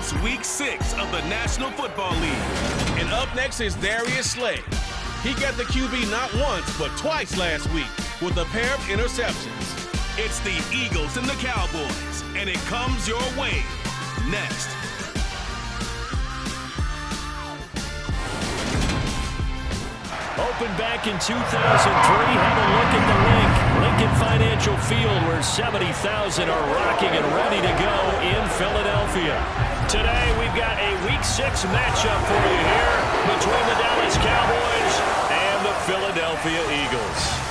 It's Week 6 of the National Football League. And up next is Darius Slay. He got the QB not once, but twice last week with a pair of interceptions. It's the Eagles and the Cowboys, and it comes your way next. Opened back in 2003, have a look at the Lincoln Financial Field, where 70,000 are rocking and ready to go in Philadelphia. Today, we've got a Week 6 matchup for you here between the Dallas Cowboys and the Philadelphia Eagles.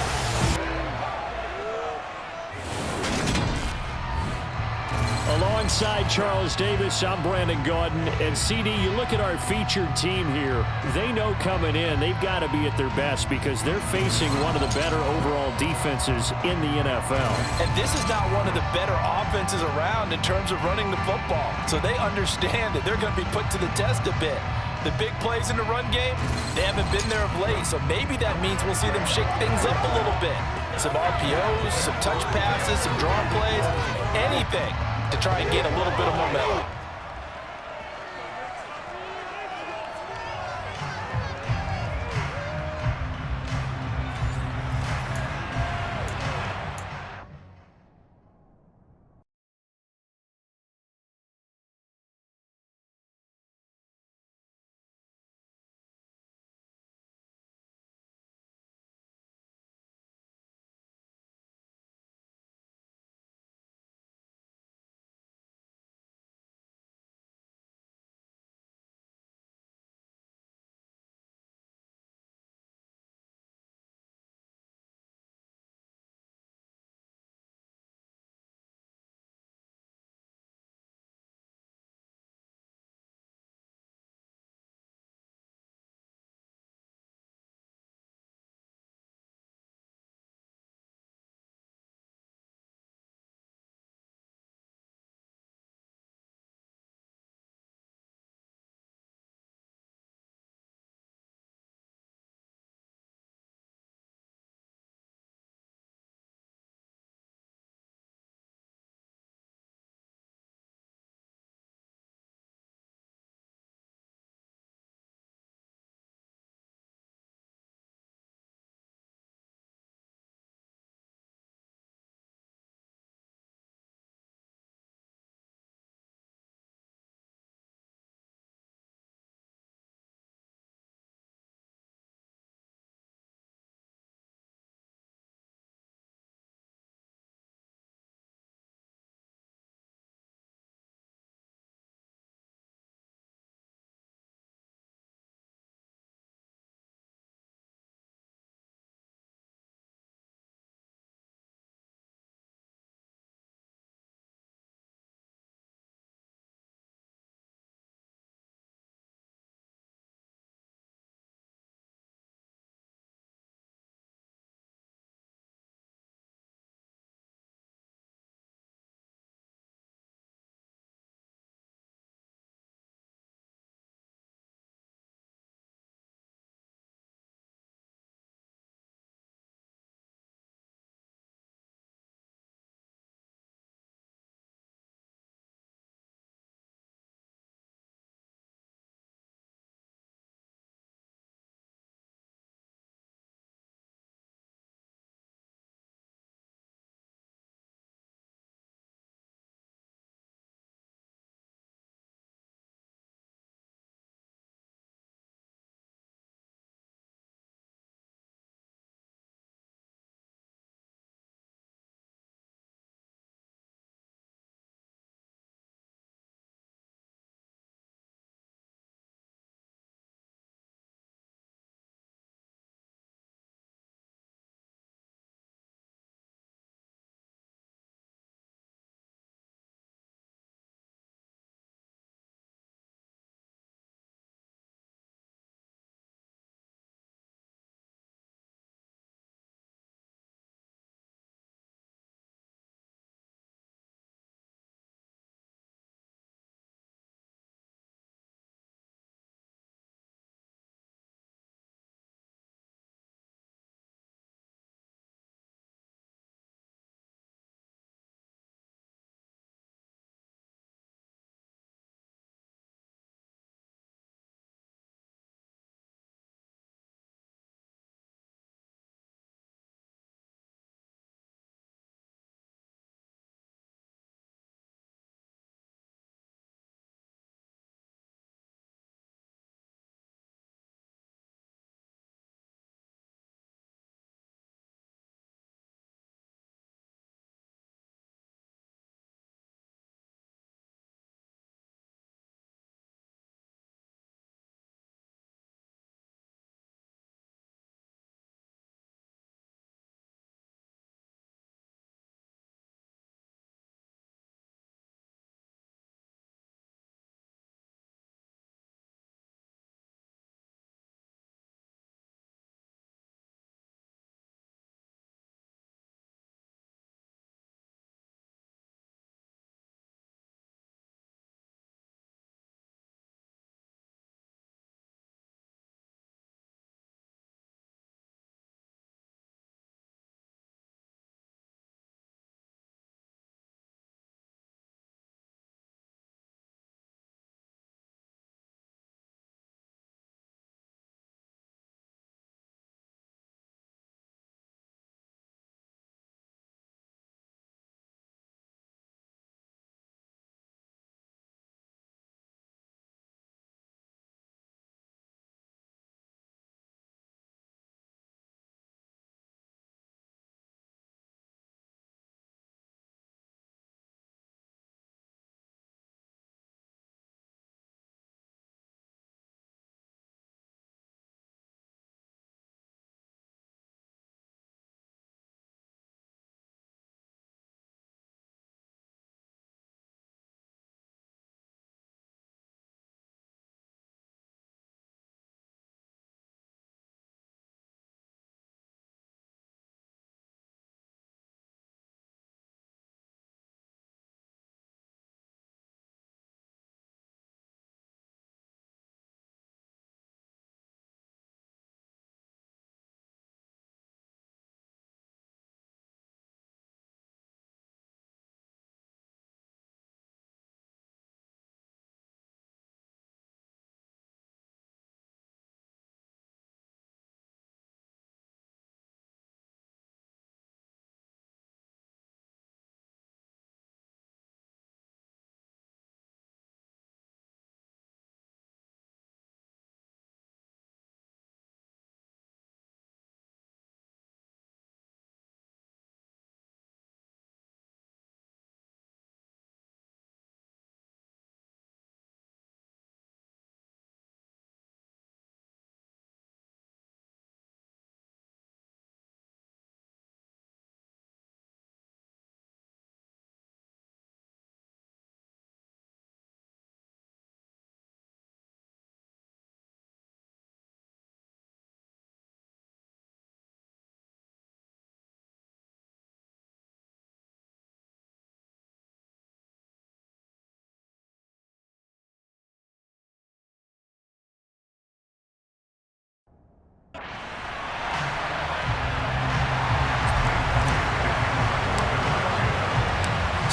Alongside Charles Davis, I'm Brandon Gaudin. And CD, you look at our featured team here. They know coming in they've got to be at their best because they're facing one of the better overall defenses in the NFL. And this is not one of the better offenses around in terms of running the football. So they understand that they're going to be put to the test a bit. The big plays in the run game, they haven't been there of late. So maybe that means we'll see them shake things up a little bit. Some RPOs, some touch passes, some draw plays, anything to try and gain a little bit of momentum.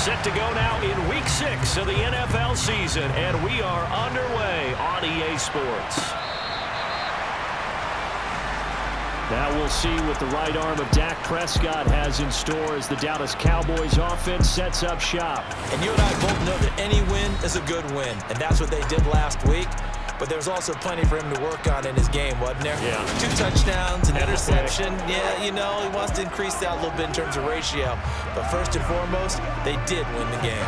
Set to go now in Week 6 of the NFL season, and we are underway on EA Sports. Now we'll see what the right arm of Dak Prescott has in store as the Dallas Cowboys offense sets up shop. And you and I both know that any win is a good win, and that's what they did last week. But there's also plenty for him to work on in his game, wasn't there? Yeah. 2 touchdowns, an interception. Yeah, you know, he wants to increase that a little bit in terms of ratio. But first and foremost, they did win the game.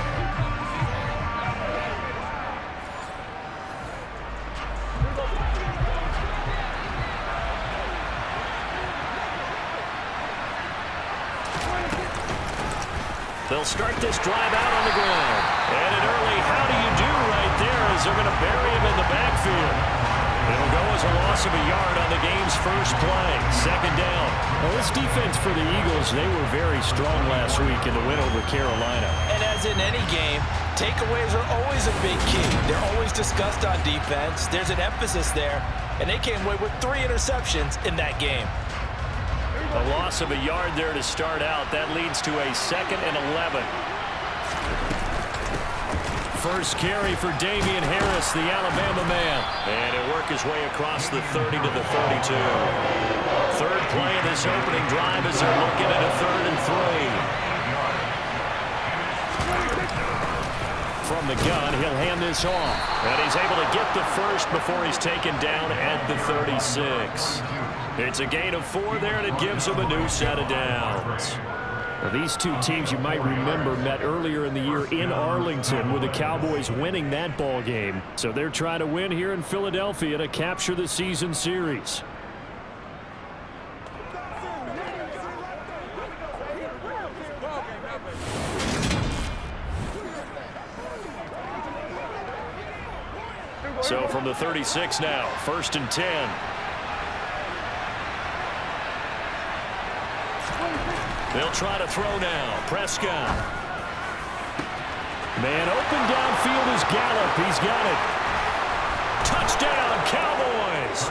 They'll start this drive out on the ground. And an early how do you do right there as they're going to bury him in the backfield. It'll go as a loss of a yard on the game's first play. Second down. Well, this defense for the Eagles, they were very strong last week in the win over Carolina. And as in any game, takeaways are always a big key. They're always discussed on defense. There's an emphasis there. And they came away with 3 interceptions in that game. A loss of a yard there to start out. That leads to a 2nd and 11. First carry for Damian Harris, the Alabama man. And he'll work his way across the 30 to the 32. Third play of this opening drive as they're looking at a 3rd and 3. From the gun, he'll hand this off. And he's able to get the first before he's taken down at the 36. It's a gain of 4 there, and it gives them a new set of downs. Well, these two teams, you might remember, met earlier in the year in Arlington with the Cowboys winning that ball game. So they're trying to win here in Philadelphia to capture the season series. So from the 36 now, 1st and 10. They'll try to throw now. Prescott. Man open downfield is Gallup. He's got it. Touchdown, Cowboys.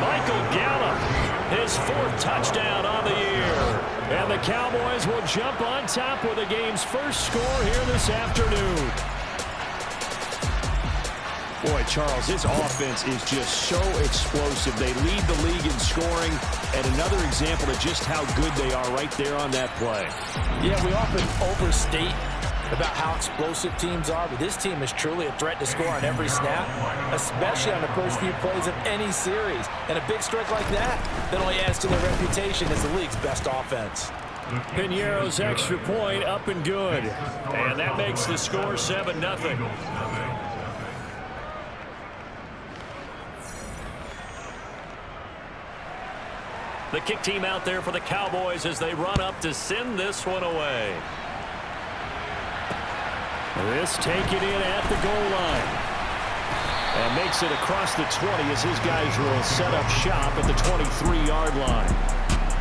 Michael Gallup, his 4th touchdown on the year. And the Cowboys will jump on top with the game's first score here this afternoon. Boy, Charles, this offense is just so explosive. They lead the league in scoring, and another example of just how good they are right there on that play. Yeah, we often overstate about how explosive teams are, but this team is truly a threat to score on every snap, especially on the first few plays of any series. And a big strike like that only adds to their reputation as the league's best offense. Piñeiro's extra point up and good. And that makes the score 7-0. The kick team out there for the Cowboys as they run up to send this one away. This taken in at the goal line. And makes it across the 20 as his guys will set up shop at the 23-yard line.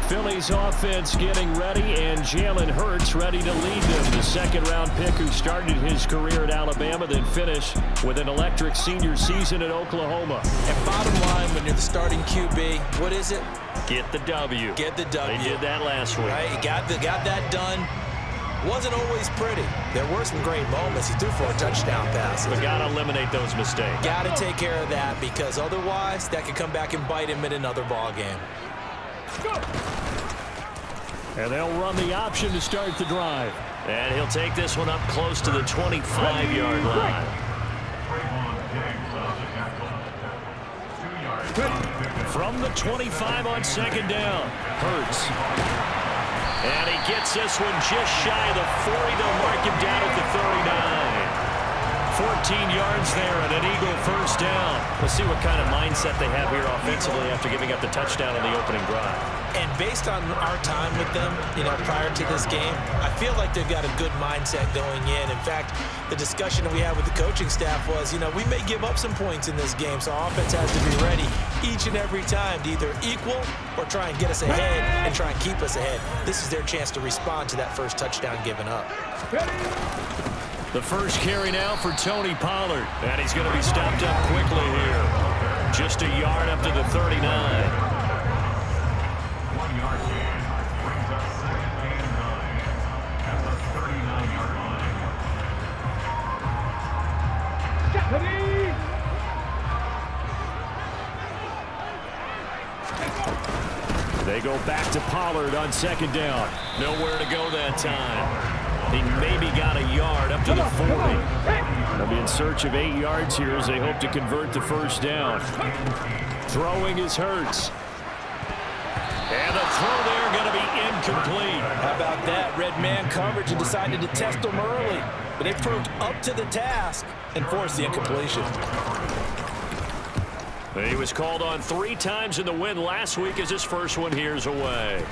Philly's offense getting ready, and Jalen Hurts ready to lead them. The 2nd-round pick who started his career at Alabama, then finished with an electric senior season at Oklahoma. And bottom line, when you're the starting QB, what is it? Get the W. Get the W. They did that last week. Right, he got that done. Wasn't always pretty. There were some great moments. He threw 4 touchdown passes. But got to eliminate those mistakes. Got to take care of that, because otherwise that could come back and bite him in another ball game. And they'll run the option to start the drive. And he'll take this one up close to the 25-yard line. From the 25 on 2nd down, Hurts. And he gets this one just shy of the 40. They'll mark him down at the 39. 14 yards there and an Eagle first down. We'll see what kind of mindset they have here offensively after giving up the touchdown on the opening drive. And based on our time with them, prior to this game, I feel like they've got a good mindset going in. In fact, the discussion that we had with the coaching staff was, we may give up some points in this game, so our offense has to be ready each and every time to either equal or try and get us ahead and try and keep us ahead. This is their chance to respond to that first touchdown given up. The first carry now for Tony Pollard. And he's going to be stopped up quickly here. Just a yard up to the 39. 1 yard gain brings up 2nd and 9 at the 39. go back to Pollard on second down. Nowhere to go that time. He maybe got a yard up to the 40. They'll be in search of 8 yards here as they hope to convert the first down. Throwing is Hurts. And the throw there going to be incomplete. How about that? Red man coverage and decided to test them early. But they proved up to the task and forced the incompletion. He was called on 3 times in the win last week as his first one here's away.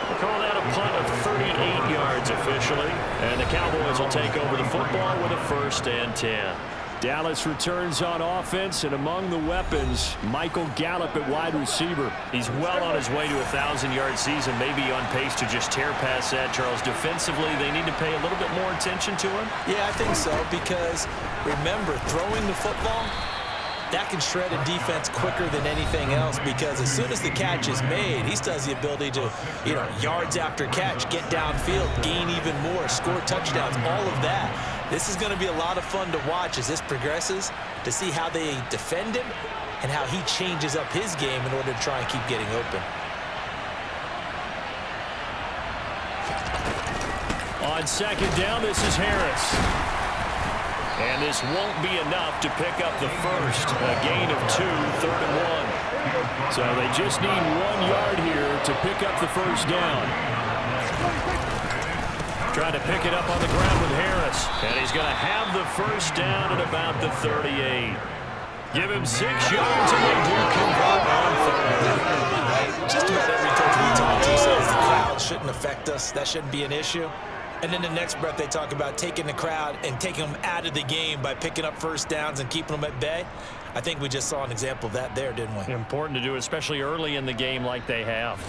We'll call that a punt of 38 yards officially. And the Cowboys will take over the football with a 1st and 10. Dallas returns on offense, and among the weapons, Michael Gallup at wide receiver. He's well on his way to a 1,000-yard season, maybe on pace to just tear past that, Charles. Defensively, they need to pay a little bit more attention to him? Yeah, I think so, because remember, throwing the football, that can shred a defense quicker than anything else, because as soon as the catch is made, he still has the ability to, yards after catch, get downfield, gain even more, score touchdowns, all of that. This is going to be a lot of fun to watch as this progresses, to see how they defend him and how he changes up his game in order to try and keep getting open. On second down, this is Harris. And this won't be enough to pick up the first. A gain of 2, 3rd and 1. So they just need 1 yard here to pick up the first down. Trying to pick it up on the ground with Harris. And he's going to have the first down at about the 38. Give him 6 yards and they do convert on 3rd. Just about every coach we talk to says the crowd shouldn't affect us. That shouldn't be an issue. And then the next breath they talk about taking the crowd and taking them out of the game by picking up first downs and keeping them at bay. I think we just saw an example of that there, didn't we? Important to do, especially early in the game like they have.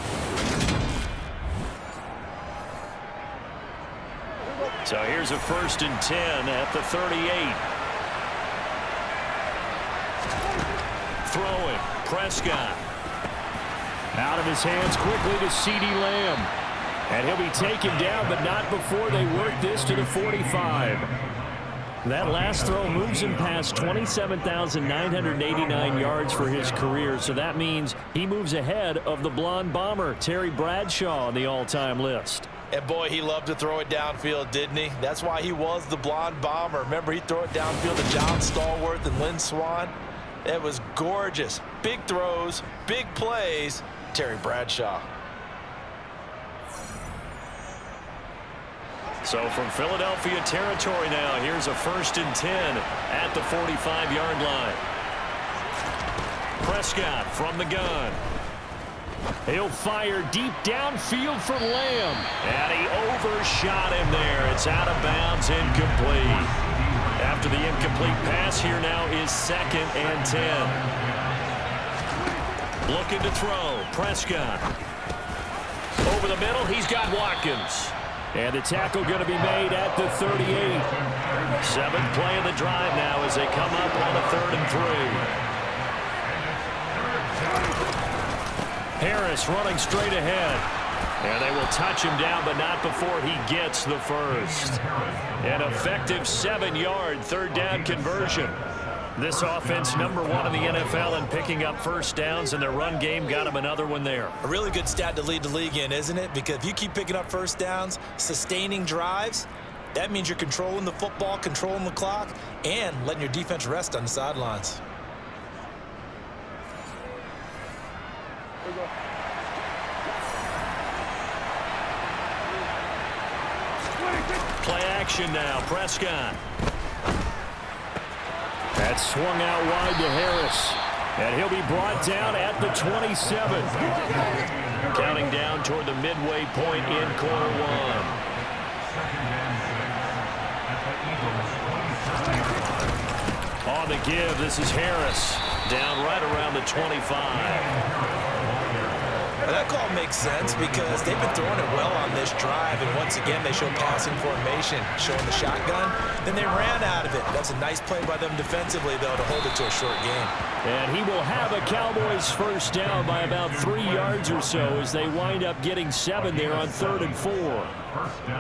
So here's a 1st and 10 at the 38. Throwing, Prescott. Out of his hands quickly to CeeDee Lamb. And he'll be taken down, but not before they work this to the 45. That last throw moves him past 27,989 yards for his career, so that means he moves ahead of the blonde bomber, Terry Bradshaw, on the all-time list. And boy, he loved to throw it downfield, didn't he? That's why he was the blonde bomber. Remember, he'd throw it downfield to John Stallworth and Lynn Swann. It was gorgeous. Big throws, big plays. Terry Bradshaw. So from Philadelphia territory now, here's a 1st and 10 at the 45-yard line. Prescott from the gun. He'll fire deep downfield for Lamb. And he overshot him there. It's out of bounds, incomplete. After the incomplete pass, here now is 2nd and 10. Looking to throw. Prescott. Over the middle, he's got Watkins. And the tackle going to be made at the 38. 7th play of the drive now as they come up on a 3rd and 3. Harris running straight ahead. And they will touch him down, but not before he gets the first. An effective 7-yard 3rd down conversion. This offense #1 in the NFL in picking up first downs, and their run game got him another one there. A really good stat to lead the league in, isn't it? Because if you keep picking up first downs, sustaining drives, that means you're controlling the football, controlling the clock, and letting your defense rest on the sidelines. Play action now, Prescott. That swung out wide to Harris. And he'll be brought down at the 27. Counting down toward the midway point in quarter 1. On the give, this is Harris. Down right around the 25. Well, that call makes sense because they've been throwing it well on this drive, and once again, they show passing formation, showing the shotgun. Then they ran out of it. That's a nice play by them defensively, though, to hold it to a short game. And he will have a Cowboys first down by about 3 yards or so as they wind up getting 7 there on 3rd and 4.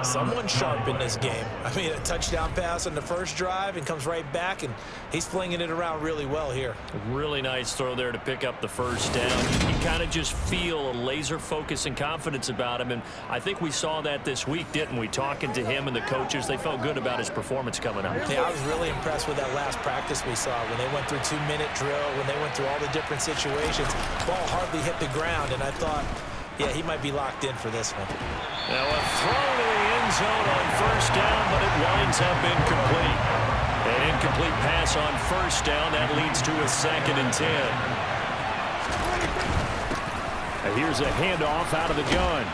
Someone sharp in this game. I mean, a touchdown pass on the first drive and comes right back, and he's flinging it around really well here. Really nice throw there to pick up the first down. You kind of just feel a laser focus and confidence about him, and I think we saw that this week, didn't we? Talking to him and the coaches, they felt good about his performance coming up. Yeah, I was really impressed with that last practice we saw when they went through 2-minute drill, when they went through all the different situations. Ball hardly hit the ground, and I thought, yeah, he might be locked in for this one. Now a throw to the end zone on first down, but it winds up incomplete. An incomplete pass on first down. That leads to a 2nd and 10. And here's a handoff out of the gun.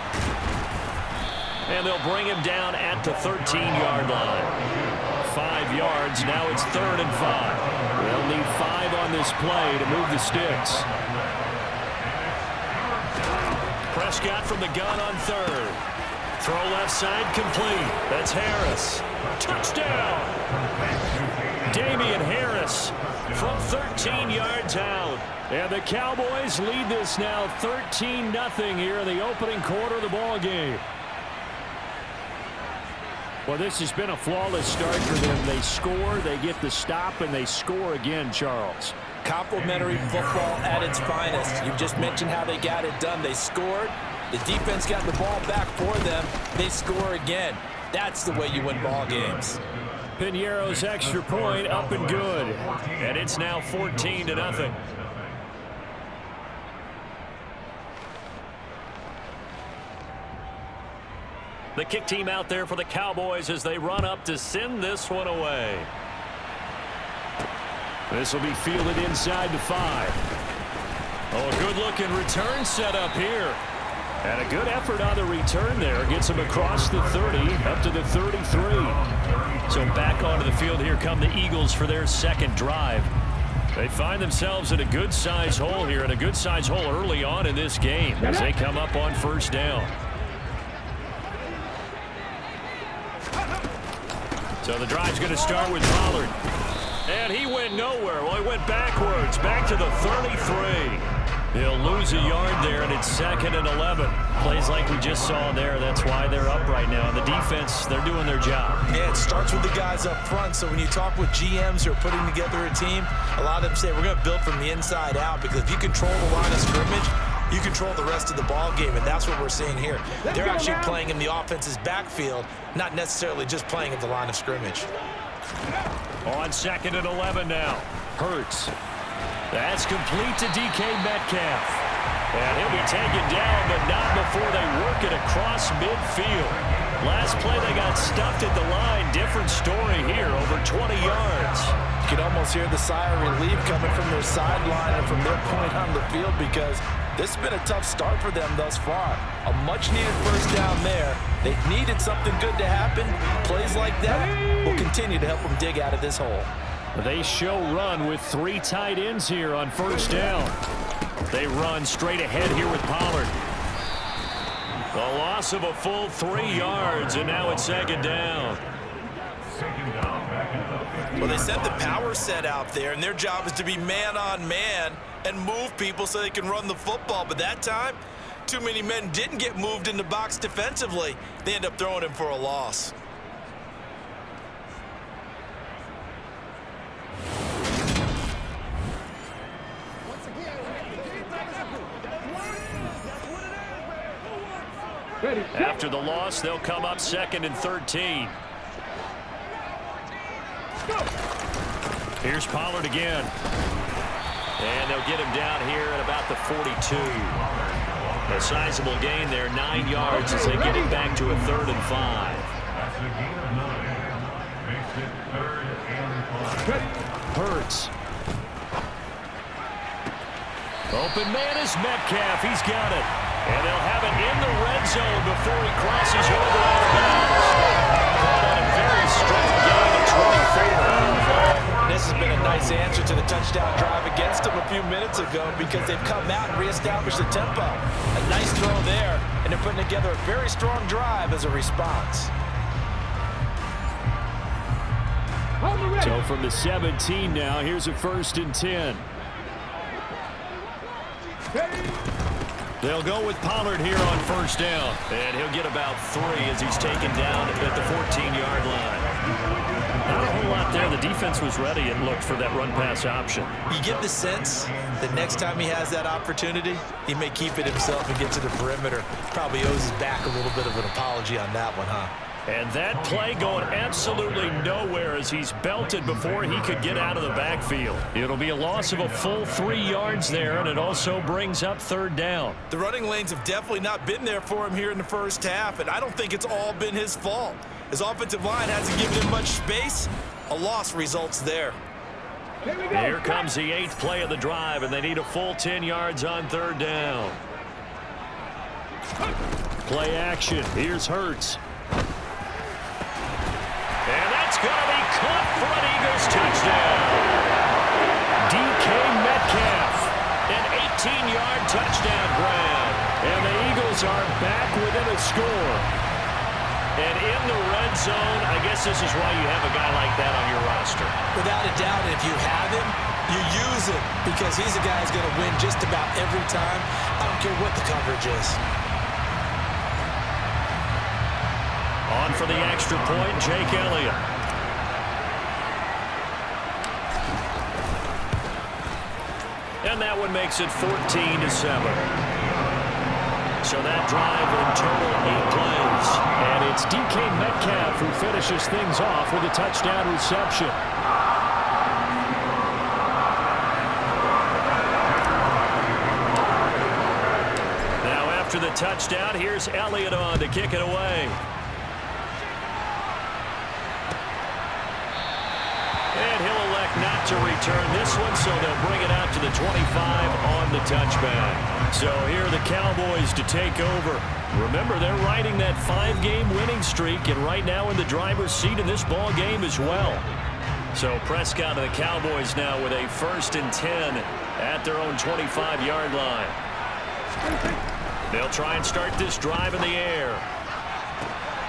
And they'll bring him down at the 13-yard line. 5 yards. Now it's 3rd and 5. They'll need 5 on this play to move the sticks. Prescott from the gun on 3rd. Throw left side complete. That's Harris. Touchdown! Damian Harris from 13 yards out. And the Cowboys lead this now 13-0 here in the opening quarter of the ball game. Well, this has been a flawless start for them. They score, they get the stop, and they score again, Charles. Complimentary football at its finest. You just mentioned how they got it done. They scored. The defense got the ball back for them. They score again. That's the way you win ball games. Piñeiro's extra point up and good. And it's now 14-0. The kick team out there for the Cowboys as they run up to send this one away. This will be fielded inside the 5. Oh, a good-looking return set up here. And a good effort on the return there. Gets him across the 30, up to the 33. So back onto the field, here come the Eagles for their 2nd drive. They find themselves in a good-size hole here, and a good-size hole early on in this game as they come up on first down. So the drive's going to start with Pollard. And he went nowhere. Well, he went backwards, back to the 33. He'll lose a yard there, and it's 2nd and 11. Plays like we just saw there. That's why they're up right now. The defense, they're doing their job. Yeah, it starts with the guys up front. So when you talk with GMs who are putting together a team, a lot of them say we're going to build from the inside out, because if you control the line of scrimmage, you control the rest of the ball game, and that's what we're seeing here. They're actually playing in the offense's backfield, not necessarily just playing at the line of scrimmage. On 2nd and 11 now. Hurts. That's complete to DK Metcalf. And he'll be taken down, but not before they work it across midfield. Last play, they got stuffed at the line. Different story here, over 20 yards. You can almost hear the sigh of relief coming from their sideline and from their point on the field, because this has been a tough start for them thus far. A much-needed first down there. They needed something good to happen. Plays like that will continue to help them dig out of this hole. They show run with 3 tight ends here on first down. They run straight ahead here with Pollard. The loss of a full 3 yards, and now it's 2nd down. Well, they set the power set out there, and their job is to be man-on-man and move people so they can run the football. But that time, too many men didn't get moved in the box defensively. They end up throwing him for a loss. After the loss, they'll come up 2nd and 13. Here's Pollard again. And they'll get him down here at about the 42. A sizable gain there, 9 yards as they get it back to a 3rd and 5. Hurts. Open man is Metcalf. He's got it. And they'll have it in the red zone before he crosses over out of bounds. Caught on a very strong gain of 24. This has been a nice answer to the touchdown drive against them a few minutes ago because they've come out and reestablished the tempo. A nice throw there, and they're putting together a very strong drive as a response. So from the 17 now, here's a 1st and 10. They'll go with Pollard here on 1st down. And he'll get about 3 as he's taken down at the 14-yard line. Not a whole lot there. The defense was ready and looked for that run-pass option. You get the sense that next time he has that opportunity, he may keep it himself and get to the perimeter. Probably owes his back a little bit of an apology on that one, huh? And that play going absolutely nowhere as he's belted before he could get out of the backfield. It'll be a loss of a full 3 yards there, and it also brings up 3rd down. The running lanes have definitely not been there for him here in the first half, and I don't think it's all been his fault. His offensive line hasn't given him much space. A loss results there. Here comes the 8th play of the drive, and they need a full 10 yards on 3rd down. Play action. Here's Hurts. And that's going to be caught for an Eagles touchdown. DK Metcalf, an 18-yard touchdown grab. And the Eagles are back within a score. And in the red zone, I guess this is why you have a guy like that on your roster. Without a doubt, if you have him, you use him because he's a guy who's going to win just about every time. I don't care what the coverage is. On for the extra point, Jake Elliott. And that one makes it 14-7. So that drive in total 8 plays. And it's DK Metcalf who finishes things off with a touchdown reception. Now after the touchdown, here's Elliott on to kick it away. And he'll elect not to return this one, so they'll bring it out to the 25 on the touchback. So here are the Cowboys to take over. Remember, they're riding that 5-game winning streak, and right now in the driver's seat in this ball game as well. So Prescott and the Cowboys now with a 1st and 10 at their own 25-yard line. They'll try and start this drive in the air.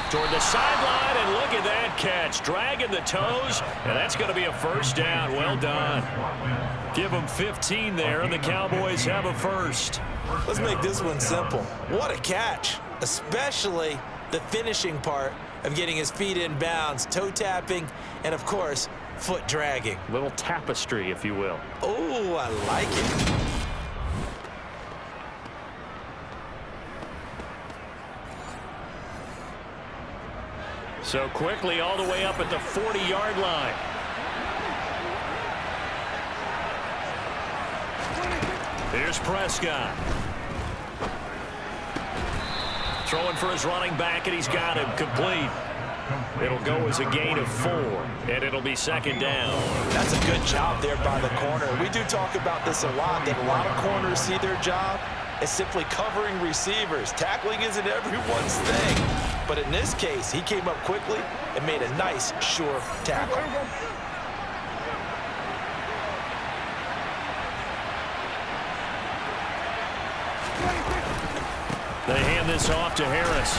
Toward the sideline, and look at that catch. Dragging the toes, and that's going to be a 1st down. Well done. Give them 15 there, and the Cowboys have a 1st. Let's make this one simple. What a catch, especially the finishing part of getting his feet in bounds, toe tapping, and, of course, foot dragging. Little tapestry, if you will. Oh, I like it. So quickly all the way up at the 40-yard line. Here's Prescott. Throwing for his running back, and he's got him complete. It'll go as a gain of 4, and it'll be 2nd down. That's a good job there by the corner. We do talk about this a lot, that a lot of corners see their job as simply covering receivers. Tackling isn't everyone's thing. But in this case, he came up quickly and made a nice, sure tackle. They hand this off to Harris.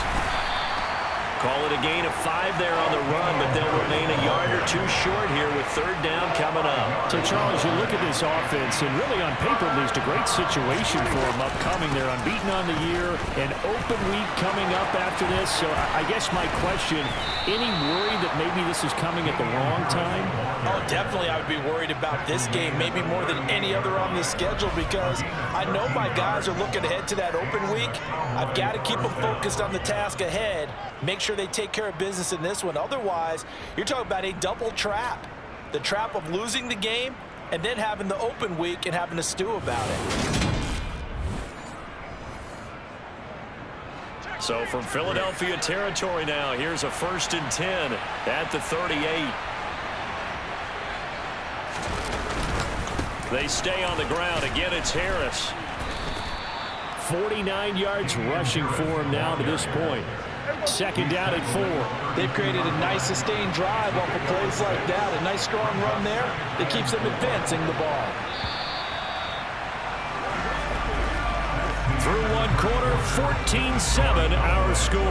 Call it a gain of 5 there on the run, but they'll remain a yard or 2 short here with 3rd down coming up. So, Charles, you look at this offense, and really on paper, at least a great situation for them upcoming. They're unbeaten on the year, an open week coming up after this. So I guess my question, any worry that maybe this is coming at the wrong time? Oh, definitely I would be worried about this game, maybe more than any other on the schedule, because I know my guys are looking ahead to that open week. I've got to keep them focused on the task ahead, make sure they take care of business in this one. Otherwise, you're talking about a double trap. The trap of losing the game and then having the open week and having to stew about it. So from Philadelphia territory now, here's a 1st and 10 at the 38. They stay on the ground. Again, it's Harris. 49 yards rushing for him now to this point. 2nd down at 4. They've created a nice sustained drive off of plays like that. A nice strong run there that keeps them advancing the ball. one quarter, 14-7 our score.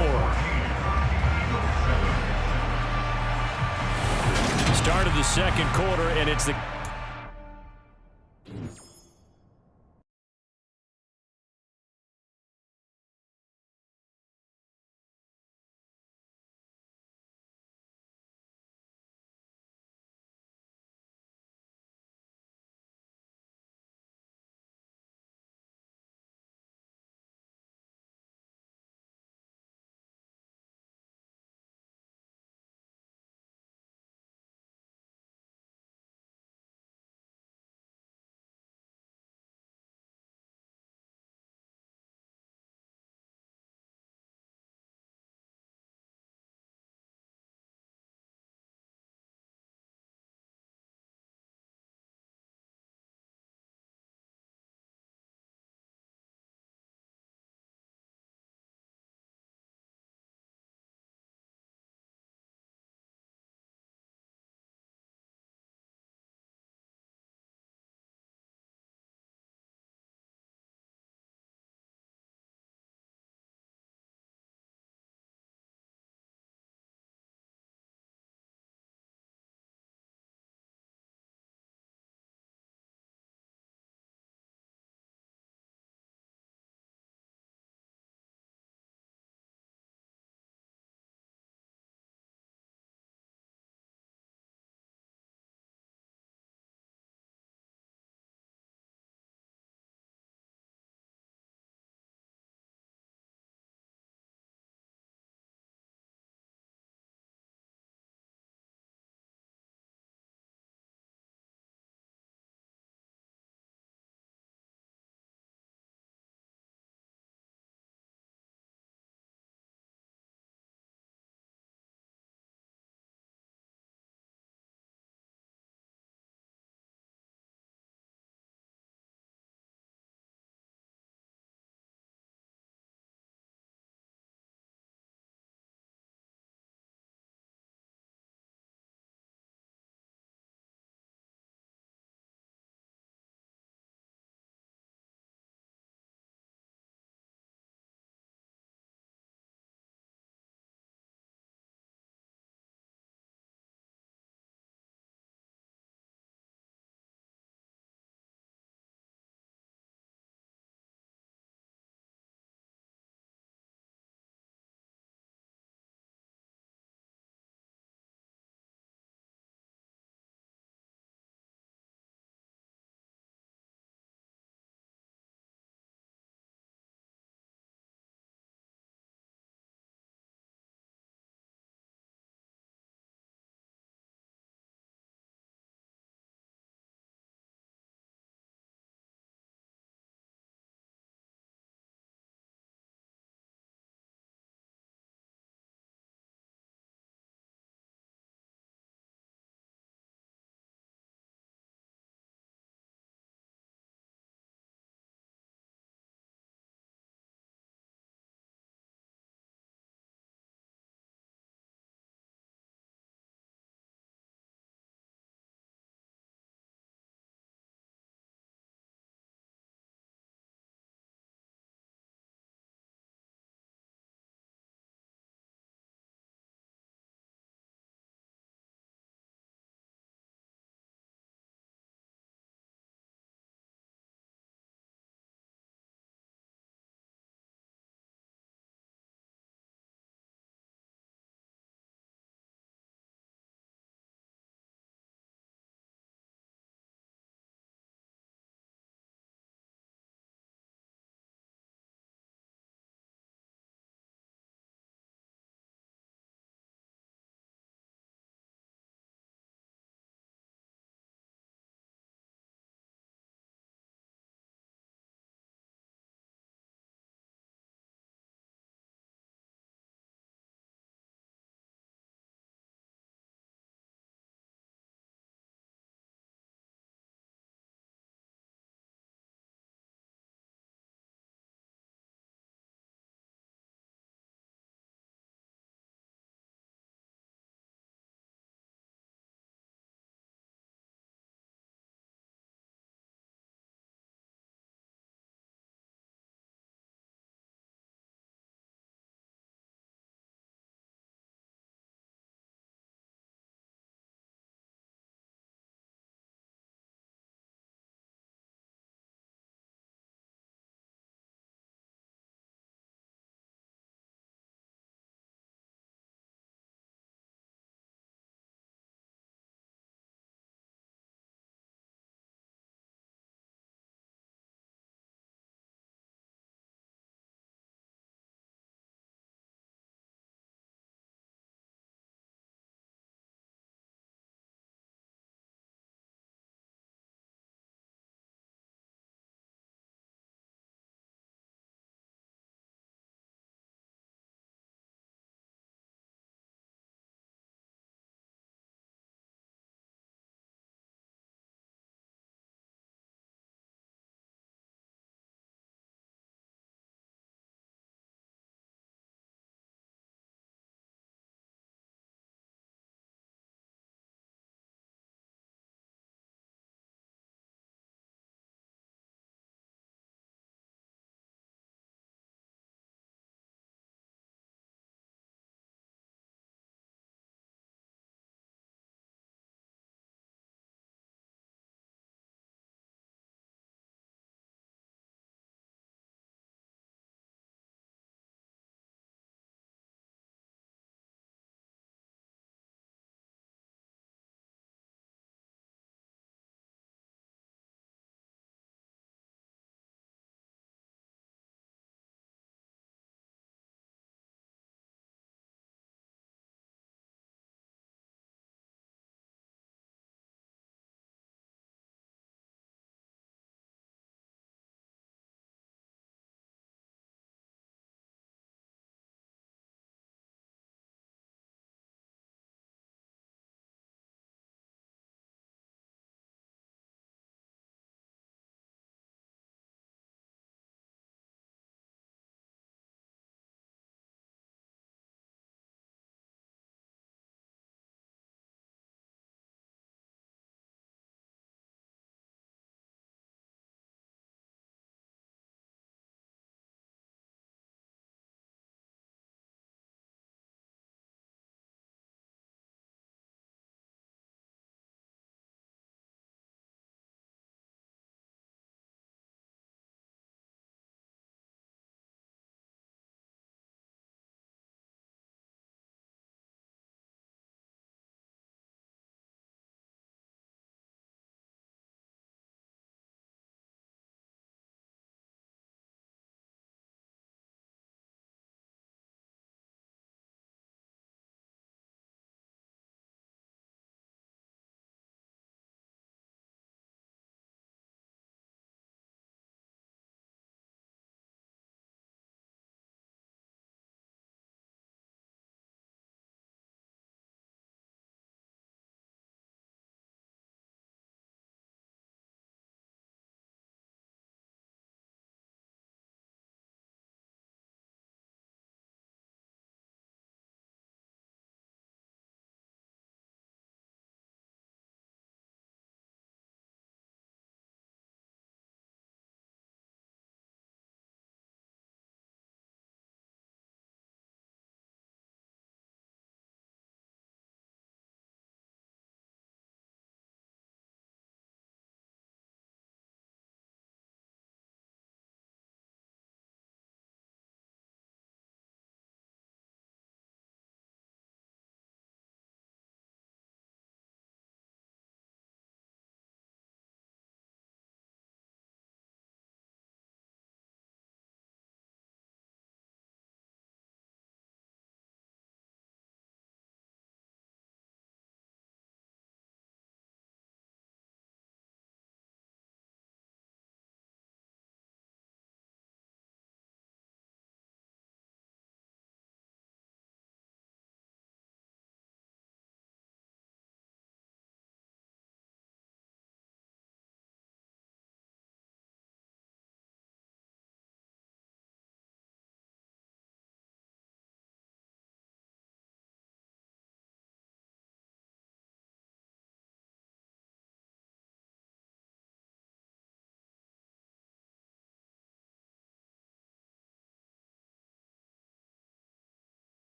Start of the second quarter, and it's the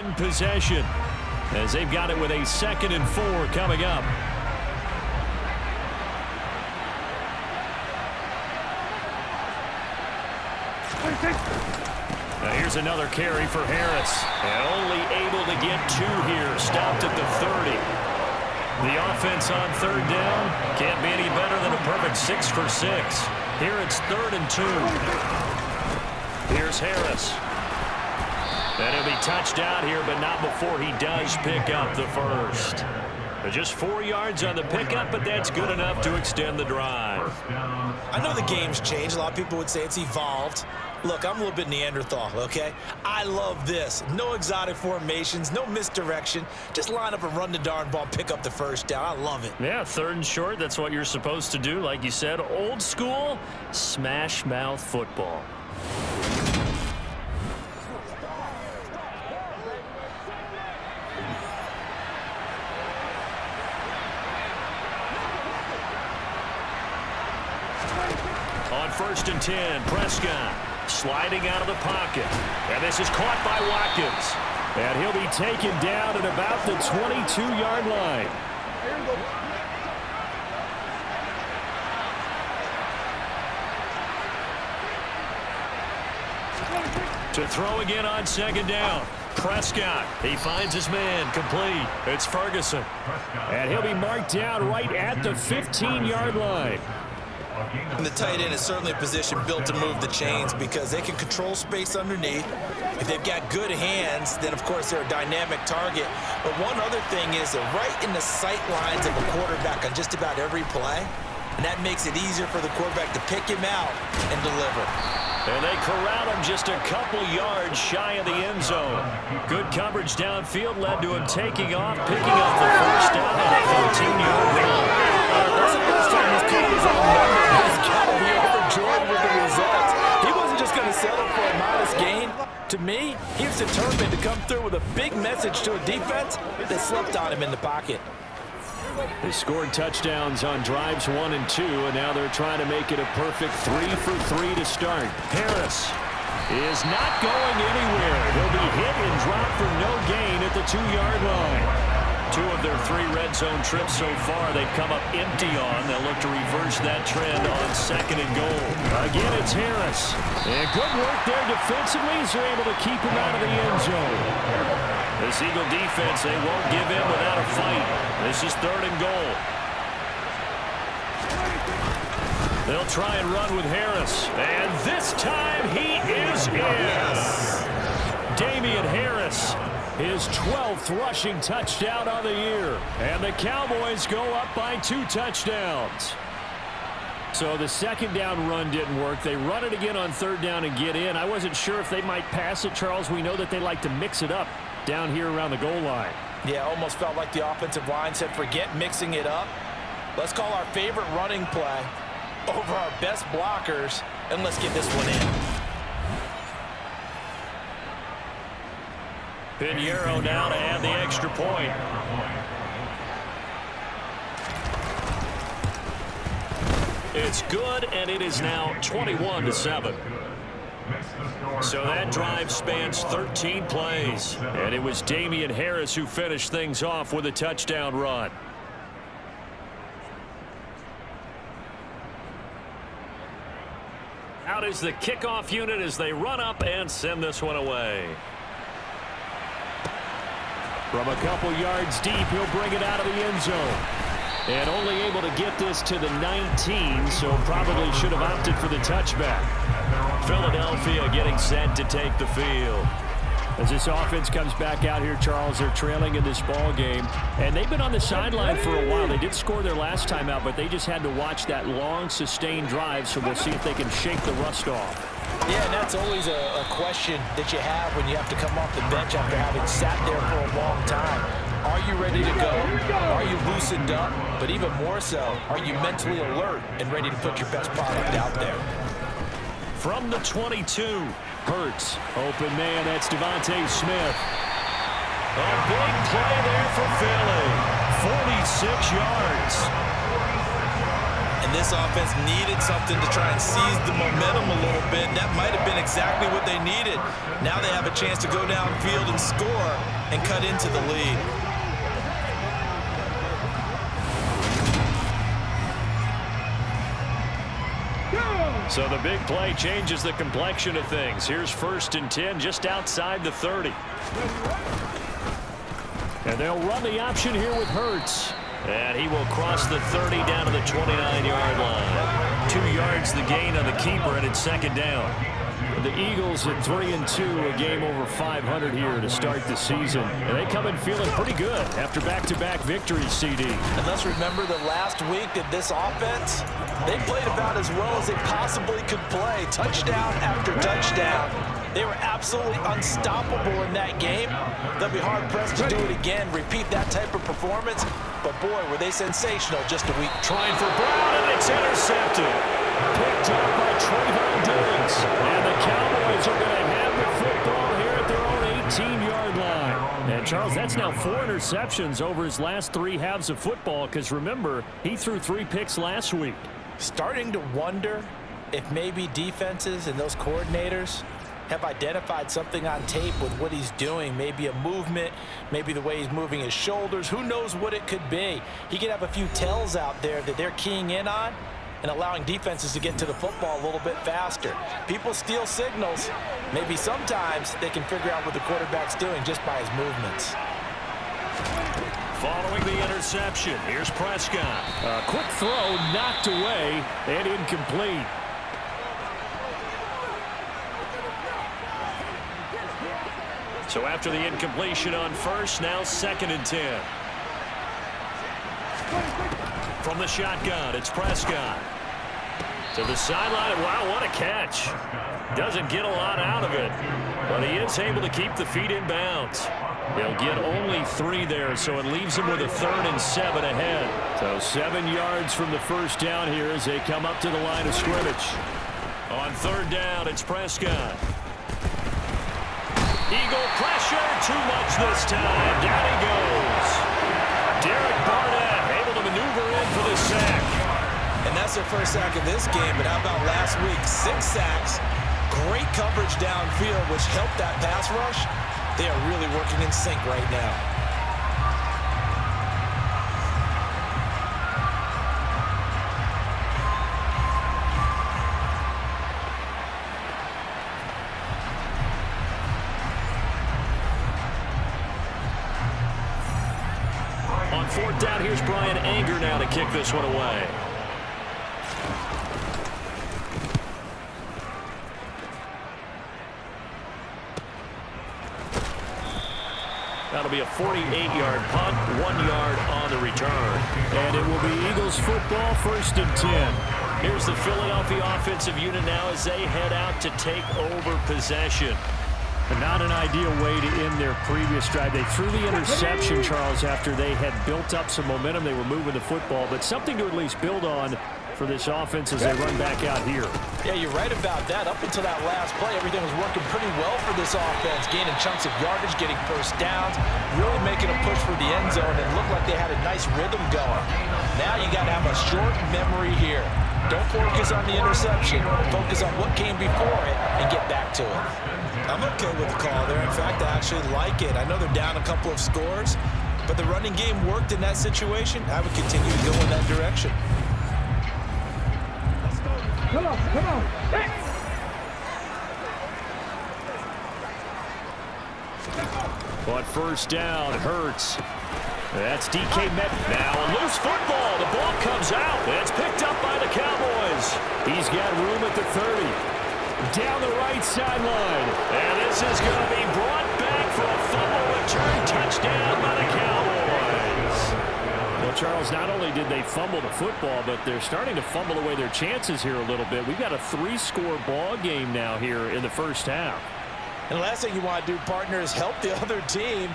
in possession as they've got it with a 2nd and 4 coming up. Now here's another carry for Harris. And only able to get 2 here. Stopped at the 30. The offense on 3rd down can't be any better than a perfect 6 for 6. Here it's 3rd and 2. Here's Harris. And he'll be touched out here, but not before he does pick up the first. Just 4 yards on the pickup, but that's good enough to extend the drive. I know the game's changed. A lot of people would say it's evolved. Look, I'm a little bit Neanderthal, okay? I love this. No exotic formations, no misdirection. Just line up and run the darn ball, pick up the first down. I love it. Yeah, 3rd and short, that's what you're supposed to do. Like you said, old school, smash mouth football. On 1st and 10, Prescott sliding out of the pocket. And this is caught by Watkins. And he'll be taken down at about the 22-yard line. To throw again on 2nd down. Prescott, he finds his man, complete. It's Ferguson. And he'll be marked down right at the 15-yard line. And the tight end is certainly a position built to move the chains because they can control space underneath. If they've got good hands, then, of course, they're a dynamic target. But one other thing is they're right in the sight lines of a quarterback on just about every play. And that makes it easier for the quarterback to pick him out and deliver. And they corral him just a couple yards shy of the end zone. Good coverage downfield led to him taking off, picking up the first down on a 13-yard run. That's the first time this kid was on number. He's got to be overjoyed with the results. He wasn't just going to settle for a modest gain. To me, he was determined to come through with a big message to a defense that slept on him in the pocket. They scored touchdowns on drives 1 and 2, and now they're trying to make it a perfect 3 for 3 to start. Harris is not going anywhere. He'll be hit and dropped for no gain at the 2-yard line. 2 of their 3 red zone trips so far they've come up empty on. They'll look to reverse that trend on 2nd and goal. Again, it's Harris. And good work there defensively as they're able to keep him out of the end zone. This Eagle defense, they won't give in without a fight. This is 3rd and goal. They'll try and run with Harris. And this time he is in. Damian Harris, his 12th rushing touchdown of the year. And the Cowboys go up by 2 touchdowns. So the 2nd down run didn't work. They run it again on 3rd down and get in. I wasn't sure if they might pass it, Charles. We know that they like to mix it up down here around the goal line. Yeah, almost felt like the offensive line said, forget mixing it up. Let's call our favorite running play over our best blockers, and let's get this one in. Pinheiro now to add the extra point. It's good, and it is now 21-7. So that drive spans 13 plays, and it was Damian Harris who finished things off with a touchdown run. Out is the kickoff unit as they run up and send this one away. From a couple yards deep, he'll bring it out of the end zone. And only able to get this to the 19, so probably should have opted for the touchback. Philadelphia getting set to take the field. As this offense comes back out here, Charles, they're trailing in this ball game. And they've been on the sideline for a while. They did score their last time out, but they just had to watch that long, sustained drive, so we'll see if they can shake the rust off. Yeah, and that's always a question that you have when you have to come off the bench after having sat there for a long time. Are you ready to go? Are you loosened up? But even more so, are you mentally alert and ready to put your best product out there? From the 22, Hurts. Open man, that's Devontae Smith. a big play there for Philly. 46 yards. And this offense needed something to try and seize the momentum a little bit. That might have been exactly what they needed. Now they have a chance to go downfield and score and cut into the lead. So the big play changes the complexion of things. Here's 1st and 10 just outside the 30. And they'll run the option here with Hurts. And he will cross the 30 down to the 29-yard line. 2 yards the gain on the keeper, and it's 2nd down. The Eagles at 3-2, a game over 500 here to start the season. And they come in feeling pretty good after back-to-back victories, CD. And let's remember that last week that this offense, they played about as well as they possibly could play. Touchdown after touchdown. They were absolutely unstoppable in that game. They'll be hard-pressed to do it again, repeat that type of performance. But, boy, were they sensational just a week. Trying for Brown, and it's intercepted. Picked up by Trayvon Diggs. And the Cowboys are going to have the football here at their own 18-yard line. And, Charles, that's now 4 interceptions over his last 3 halves of football because, remember, he threw 3 picks last week. Starting to wonder if maybe defenses and those coordinators have identified something on tape with what he's doing. Maybe a movement, maybe the way he's moving his shoulders. Who knows what it could be? He could have a few tells out there that they're keying in on and allowing defenses to get to the football a little bit faster. People steal signals. Maybe sometimes they can figure out what the quarterback's doing just by his movements. Following the interception, here's Prescott. A quick throw knocked away and incomplete. So after the incompletion on 1st, now 2nd and 10. From the shotgun, it's Prescott. To the sideline, wow, what a catch. Doesn't get a lot out of it, but he is able to keep the feet in bounds. They'll get only 3 there, so it leaves him with a 3rd and 7 ahead. So 7 yards from the first down here as they come up to the line of scrimmage. On 3rd down, it's Prescott. Eagle pressure, too much this time. Down he goes. Derek Barnett able to maneuver in for the sack. And that's their first sack of this game, but how about last week? 6 sacks, great coverage downfield, which helped that pass rush. They are really working in sync right now. On 4th down, here's Brian Anger now to kick this one away. That'll be a 48-yard punt, 1 yard on the return. And it will be Eagles football, 1st and 10. Here's the Philadelphia offensive unit now as they head out to take over possession. Not an ideal way to end their previous drive. They threw the interception, Charles, after they had built up some momentum. They were moving the football, but something to at least build on for this offense as they run back out here. Yeah, you're right about that. Up until that last play, everything was working pretty well for this offense, gaining chunks of yardage, getting first downs, really making a push for the end zone, and looked like they had a nice rhythm going. Now you got to have a short memory here. Don't focus on the interception. Focus on what came before it and get back to it. I'm okay with the call there. In fact, I actually like it. I know they're down a couple of scores, but the running game worked in that situation. I would continue to go in that direction. Come on, come on. On 1st down, Hurts. That's DK Metcalf. Now a loose football. The ball comes out. It's picked up by the Cowboys. He's got room at the 30. Down the right sideline. And this is going to be brought back for a fumble return touchdown by the Cowboys. Well, Charles, not only did they fumble the football, but they're starting to fumble away their chances here a little bit. We've got a 3-score ball game now here in the first half. And the last thing you want to do, partner, is help the other team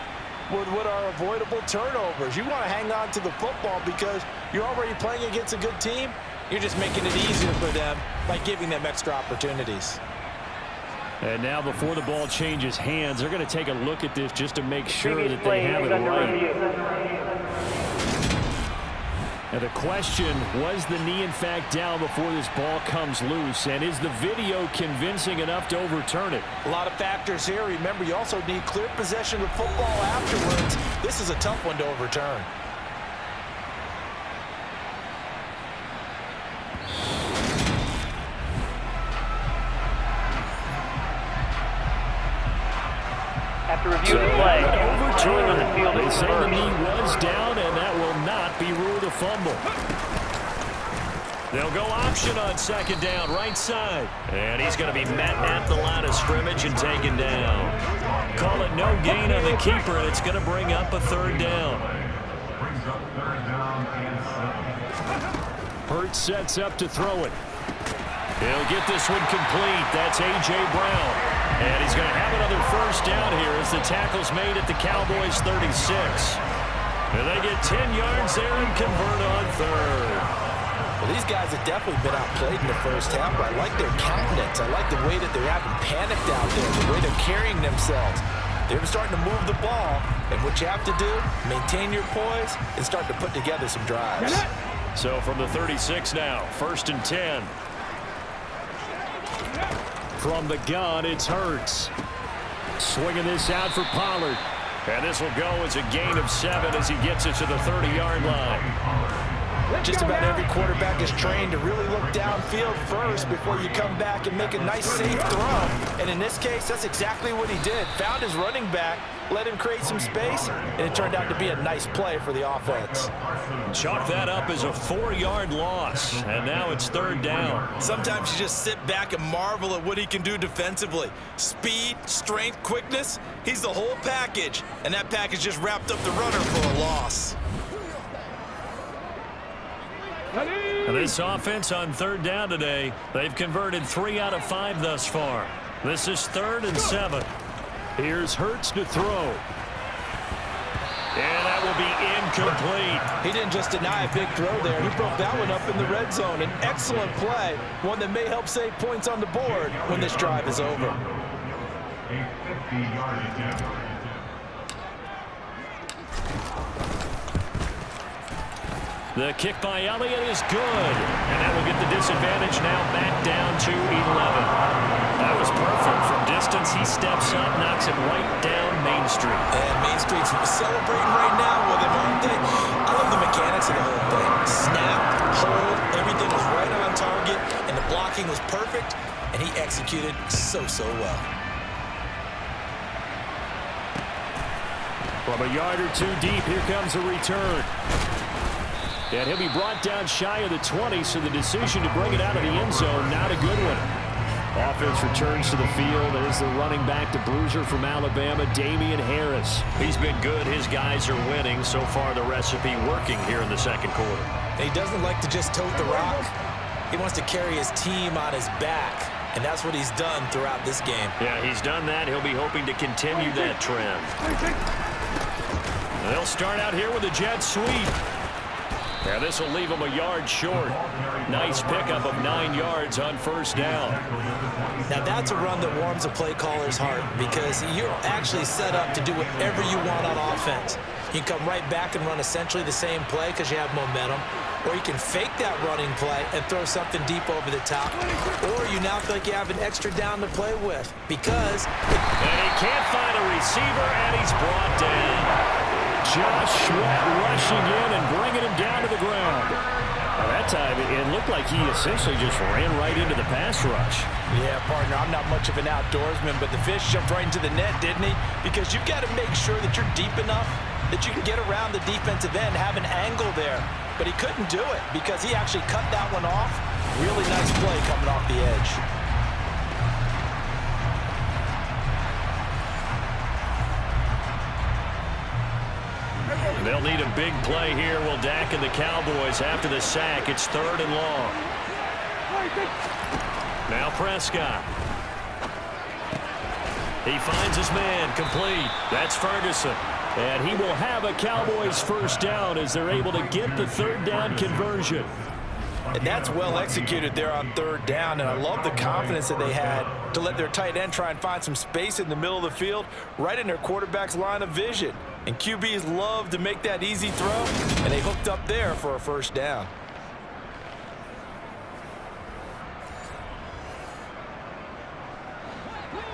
with what are avoidable turnovers. You want to hang on to the football because you're already playing against a good team. You're just making it easier for them by giving them extra opportunities. And now before the ball changes hands, they're going to take a look at this just to make sure that they have it right. Now the question, was the knee in fact down before this ball comes loose? And is the video convincing enough to overturn it? A lot of factors here. Remember, you also need clear possession of the football afterwards. This is a tough one to overturn. After review of the play, Overturn. on the field They is say the first. knee was down, and that will not be ruled a fumble. They'll go option on second down, right side. And he's going to be met at the line of scrimmage and taken down. Call it no gain on the keeper, and it's going to bring up a third down. Hurts sets up to throw it. He'll get this one complete. That's A.J. Brown. And he's going to have another first down here as the tackle's made at the Cowboys 36. And they get 10 yards there and convert on third. Well, these guys have definitely been outplayed in the first half, but I like their countenance. I like the way that they're having panicked out there, the way they're carrying themselves. They're starting to move the ball, and what you have to do, maintain your poise and start to put together some drives. So from the 36 now, 1st and 10. From the gun, it's Hurts. Swinging this out for Pollard. And this will go as a gain of 7 as he gets it to the 30-yard line. Just about every quarterback is trained to really look downfield first before you come back and make a nice, safe throw. And in this case, that's exactly what he did. Found his running back, let him create some space, and it turned out to be a nice play for the offense. Chalk that up as a 4-yard loss, and now it's third down. Sometimes you just sit back and marvel at what he can do defensively. Speed, strength, quickness, he's the whole package. And that package just wrapped up the runner for a loss. This offense on third down today, they've converted 3 out of 5 thus far. This is 3rd and 7. Here's Hurts to throw. And that will be incomplete. He didn't just deny a big throw there. He broke that one up in the red zone. An excellent play, one that may help save points on the board when this drive is over. The kick by Elliott is good. And that will get the disadvantage now back down to 11. That was perfect. From distance, he steps up, knocks it right down Main Street. And Main Street's celebrating right now with him, aren't they? I love the mechanics of the whole thing. Snap, hold, everything was right on target, and the blocking was perfect, and he executed so well. From a yard or 2 deep, here comes a return. And he'll be brought down shy of the 20, so the decision to bring it out of the end zone, not a good one. Offense returns to the field. There's the running back, the bruiser from Alabama, Damian Harris. He's been good. His guys are winning. So far, the recipe working here in the second quarter. He doesn't like to just tote the rock. He wants to carry his team on his back, and that's what he's done throughout this game. Yeah, he's done that. He'll be hoping to continue that trend. They'll start out here with a jet sweep. Yeah, this will leave him a yard short. Nice pickup of 9 yards on first down. Now that's a run that warms a play caller's heart because you're actually set up to do whatever you want on offense. You can come right back and run essentially the same play because you have momentum, or you can fake that running play and throw something deep over the top, or you now feel like you have an extra down to play with because... And he can't find a receiver, and he's brought down. Josh Sweat rushing in and bringing him down to the ground. Well, that time, it looked like he essentially just ran right into the pass rush. Yeah, partner, I'm not much of an outdoorsman, but the fish jumped right into the net, didn't he? Because you've got to make sure that you're deep enough that you can get around the defensive end, have an angle there. But he couldn't do it because he actually cut that one off. Really nice play coming off the edge. They'll need a big play here. Will Dak and the Cowboys after the sack. It's 3rd and long. Now Prescott. He finds his man complete. That's Ferguson. And he will have a Cowboys first down as they're able to get the 3rd down conversion. And that's well executed there on 3rd down, and I love the confidence that they had to let their tight end try and find some space in the middle of the field right in their quarterback's line of vision. And QBs love to make that easy throw, and they hooked up there for a first down.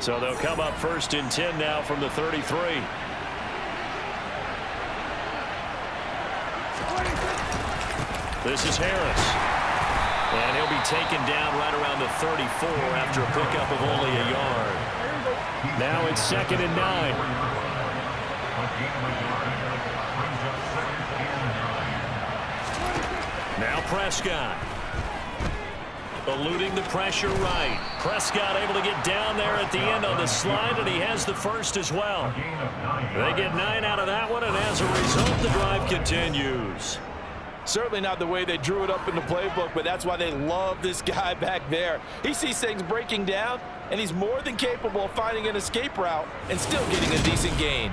So they'll come up 1st and 10 now from the 33. This is Harris. And he'll be taken down right around the 34 after a pickup of only a yard. Now it's 2nd and 9. Now Prescott. Eluding the pressure right. Prescott able to get down there at the end on the slide, and he has the first as well. They get 9 out of that one, and as a result, the drive continues. Certainly not the way they drew it up in the playbook, but that's why they love this guy back there. He sees things breaking down, and he's more than capable of finding an escape route and still getting a decent gain.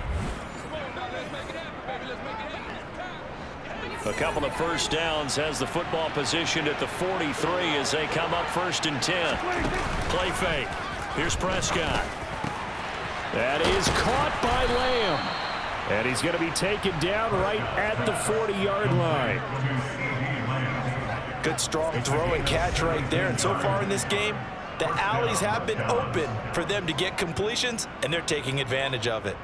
A couple of first downs has the football positioned at the 43 as they come up 1st and 10. Play fake. Here's Prescott. That is caught by Lamb. And he's going to be taken down right at the 40-yard line. Good strong throw and catch right there. And so far in this game, the alleys have been open for them to get completions, and they're taking advantage of it.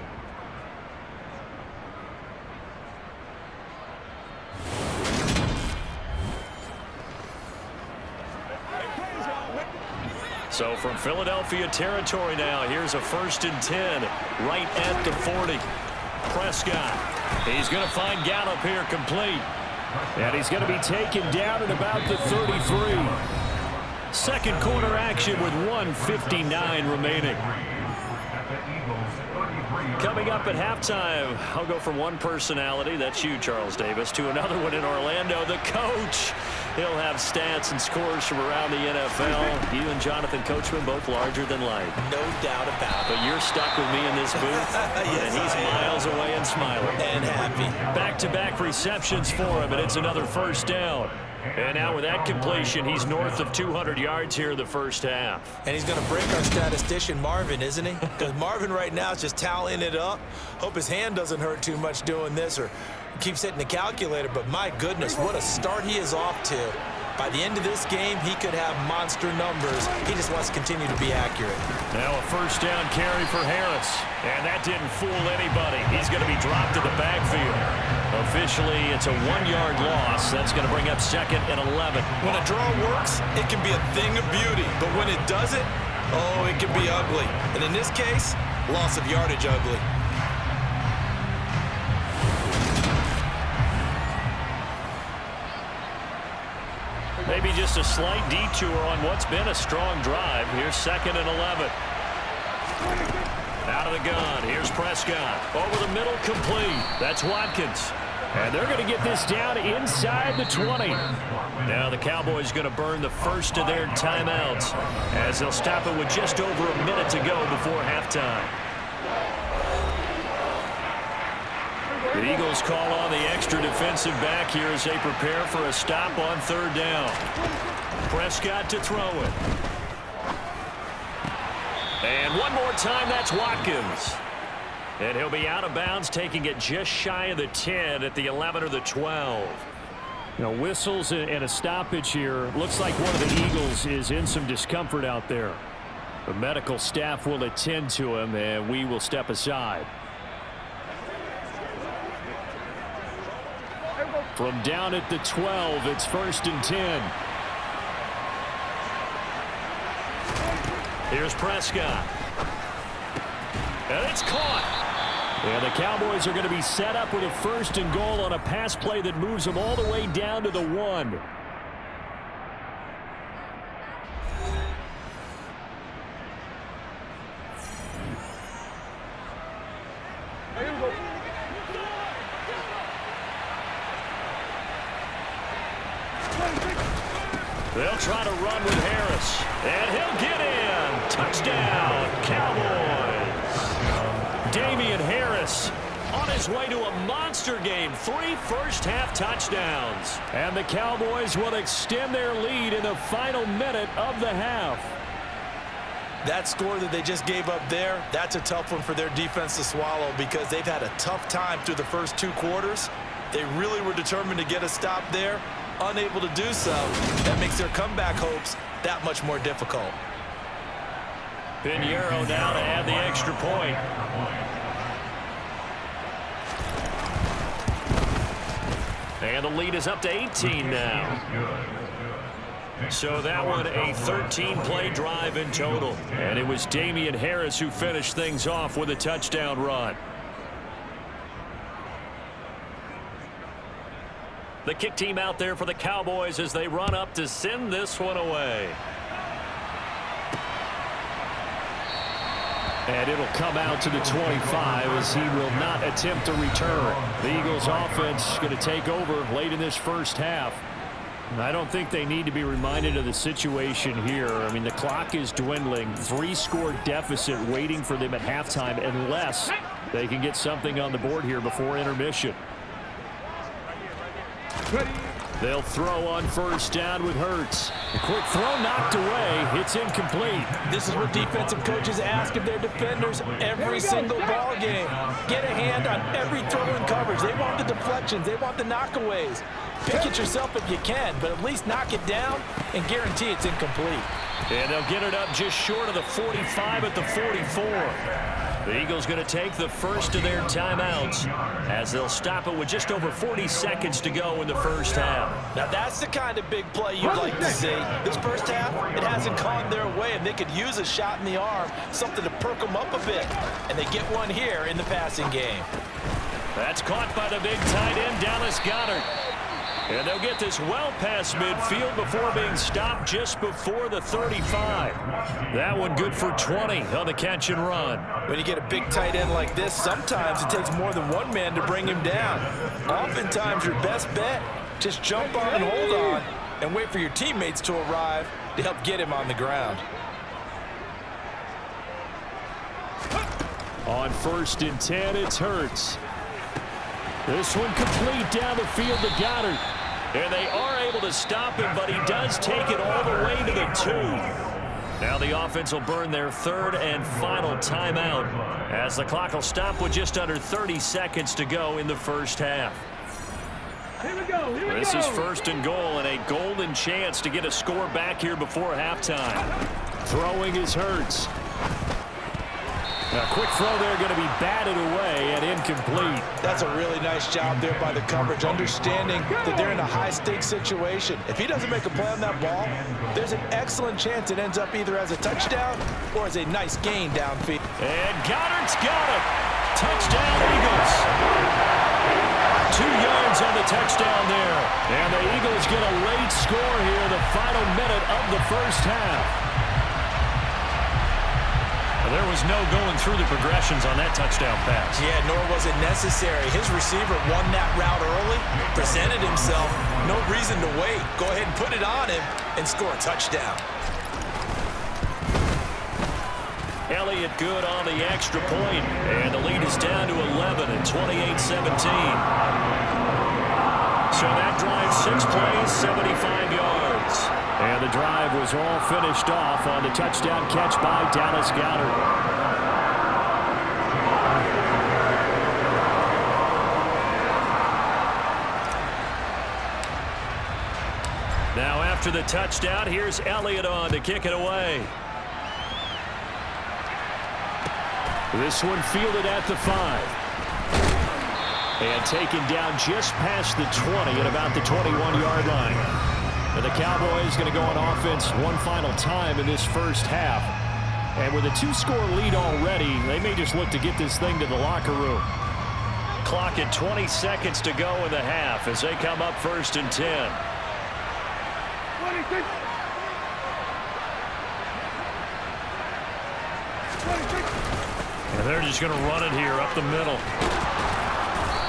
So from Philadelphia territory now, here's a 1st and 10 right at the 40. Prescott. He's going to find Gallup here complete. And he's going to be taken down at about the 33. Second quarter action with 1:59 remaining. Coming up at halftime, I'll go from one personality, that's you, Charles Davis, to another one in Orlando, the coach. He'll have stats and scores from around the NFL. You and Jonathan Coachman both larger than life. No doubt about it. But you're stuck with me in this booth, yes, and he's miles away and smiling. And happy. Back-to-back receptions for him, and it's another first down. And now with that completion, he's north of 200 yards here in the first half. And he's going to break our statistician, Marvin, isn't he? Because Marvin right now is just tallying it up. Hope his hand doesn't hurt too much doing this or keeps hitting the calculator. But my goodness, what a start he is off to. By the end of this game, he could have monster numbers. He just wants to continue to be accurate. Now a first down carry for Harris. And that didn't fool anybody. He's going to be dropped to the backfield. Officially, it's a 1-yard loss. That's going to bring up 2nd and 11. When a draw works, it can be a thing of beauty. But when it doesn't, oh, it can be ugly. And in this case, loss of yardage ugly. Maybe just a slight detour on what's been a strong drive. Here's 2nd and 11. Out of the gun. Here's Prescott. Over the middle, complete. That's Watkins. And they're going to get this down inside the 20. Now the Cowboys going to burn the first of their timeouts as they'll stop it with just over a minute to go before halftime. The Eagles call on the extra defensive back here as they prepare for a stop on 3rd down. Prescott to throw it. And one more time, that's Watkins. And he'll be out of bounds, taking it just shy of the 10 at the 11 or the 12. You know, whistles and a stoppage here. Looks like one of the Eagles is in some discomfort out there. The medical staff will attend to him, and we will step aside. From down at the 12, it's 1st and 10. Here's Prescott. And it's caught. And the Cowboys are going to be set up with a 1st and goal on a pass play that moves them all the way down to the 1. They'll try to run with Harris. And he'll get in. Touchdown, Cowboys. Damian Harris on his way to a monster game. 3 first-half touchdowns. And the Cowboys will extend their lead in the final minute of the half. That score that they just gave up there, that's a tough one for their defense to swallow because they've had a tough time through the first 2 quarters. They really were determined to get a stop there, unable to do so. That makes their comeback hopes that much more difficult. Pinheiro now to add the extra point. And the lead is up to 18 now. So that one a 13-play drive in total. And it was Damian Harris who finished things off with a touchdown run. The kick team out there for the Cowboys as they run up to send this one away. And it'll come out to the 25 as he will not attempt to return. The Eagles offense going to take over late in this first half. I don't think they need to be reminded of the situation here. I mean, the clock is dwindling. 3-score deficit waiting for them at halftime unless they can get something on the board here before intermission. They'll throw on first down with Hurts. A quick throw knocked away. It's incomplete. This is what defensive coaches ask of their defenders every single ball game. Get a hand on every throw in coverage. They want the deflections. They want the knockaways. Pick it yourself if you can, but at least knock it down and guarantee it's incomplete. And they'll get it up just short of the 45 at the 44. The Eagles going to take the first of their timeouts as they'll stop it with just over 40 seconds to go in the first half. Now that's the kind of big play you'd like to see. This first half, it hasn't gone their way, and they could use a shot in the arm, something to perk them up a bit. And they get one here in the passing game. That's caught by the big tight end, Dallas Goedert. And they'll get this well past midfield before being stopped just before the 35. That one good for 20 on the catch and run. When you get a big tight end like this, sometimes it takes more than one man to bring him down. Oftentimes your best bet, just jump on and hold on and wait for your teammates to arrive to help get him on the ground. On 1st and 10, it's Hurts. This one complete down the field to Goddard. And they are able to stop him, but he does take it all the way to the 2. Now the offense will burn their 3rd and final timeout as the clock will stop with just under 30 seconds to go in the first half. Here we go. This is 1st and goal and a golden chance to get a score back here before halftime. Throwing is Hurts. A quick throw there going to be batted away and incomplete. That's a really nice job there by the coverage, understanding that they're in a high-stakes situation. If he doesn't make a play on that ball, there's an excellent chance it ends up either as a touchdown or as a nice gain downfield. And Goddard's got it. Touchdown, Eagles. 2 yards on the touchdown there. And the Eagles get a late score here in the final minute of the first half. There was no going through the progressions on that touchdown pass. Yeah, nor was it necessary. His receiver won that route early, presented himself. No reason to wait. Go ahead and put it on him and score a touchdown. Elliott good on the extra point, and the lead is down to 11 at 28-17. So that drive 6 plays, 75 yards. And the drive was all finished off on the touchdown catch by Dallas Goedert. Now after the touchdown, here's Elliott on to kick it away. This one fielded at the 5. And taken down just past the 20 at about the 21-yard line. And the Cowboys going to go on offense one final time in this first half. And with a 2-score lead already, they may just look to get this thing to the locker room. Clock at 20 seconds to go in the half as they come up 1st and 10. 26. 26. And they're just going to run it here up the middle.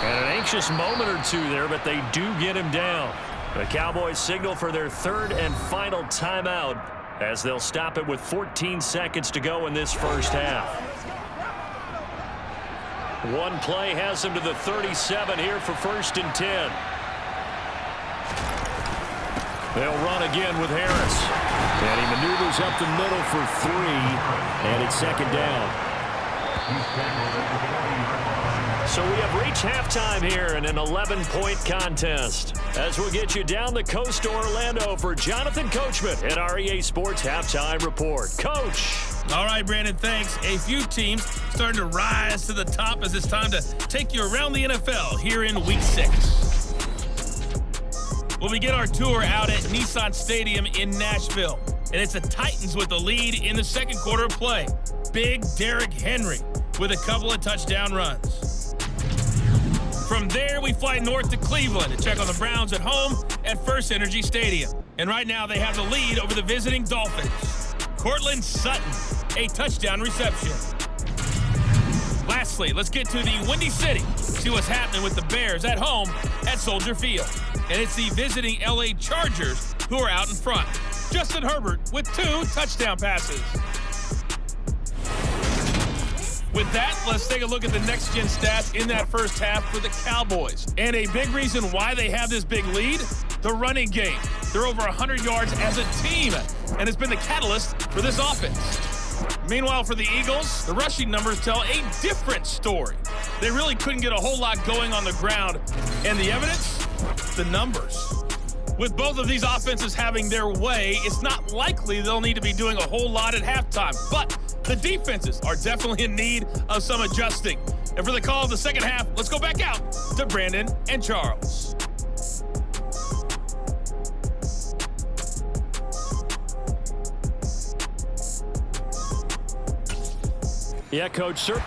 And an anxious moment or two there, but they do get him down. The Cowboys signal for their 3rd and final timeout as they'll stop it with 14 seconds to go in this first half. One play has them to the 37 here for 1st and 10. They'll run again with Harris. And he maneuvers up the middle for 3, and it's second down. So we have reached halftime here in an 11-point contest. As we'll get you down the coast to Orlando for Jonathan Coachman at our EA Sports Halftime Report. Coach. All right, Brandon, thanks. A few teams starting to rise to the top as it's time to take you around the NFL here in Week 6. We'll begin our tour out at Nissan Stadium in Nashville. And it's the Titans with the lead in the second quarter of play. Big Derrick Henry with a couple of touchdown runs. From there, we fly north to Cleveland to check on the Browns at home at First Energy Stadium. And right now, they have the lead over the visiting Dolphins. Cortland Sutton, a touchdown reception. Lastly, let's get to the Windy City, see what's happening with the Bears at home at Soldier Field. And it's the visiting LA Chargers who are out in front. Justin Herbert with 2 touchdown passes. With that, let's take a look at the next-gen stats in that first half for the Cowboys. And a big reason why they have this big lead, the running game. They're over 100 yards as a team, and it's been the catalyst for this offense. Meanwhile, for the Eagles, the rushing numbers tell a different story. They really couldn't get a whole lot going on the ground. And the evidence? The numbers. With both of these offenses having their way, it's not likely they'll need to be doing a whole lot at halftime. But the defenses are definitely in need of some adjusting. And for the call of the second half, let's go back out to Brandon and Charles. Yeah, Coach, sir.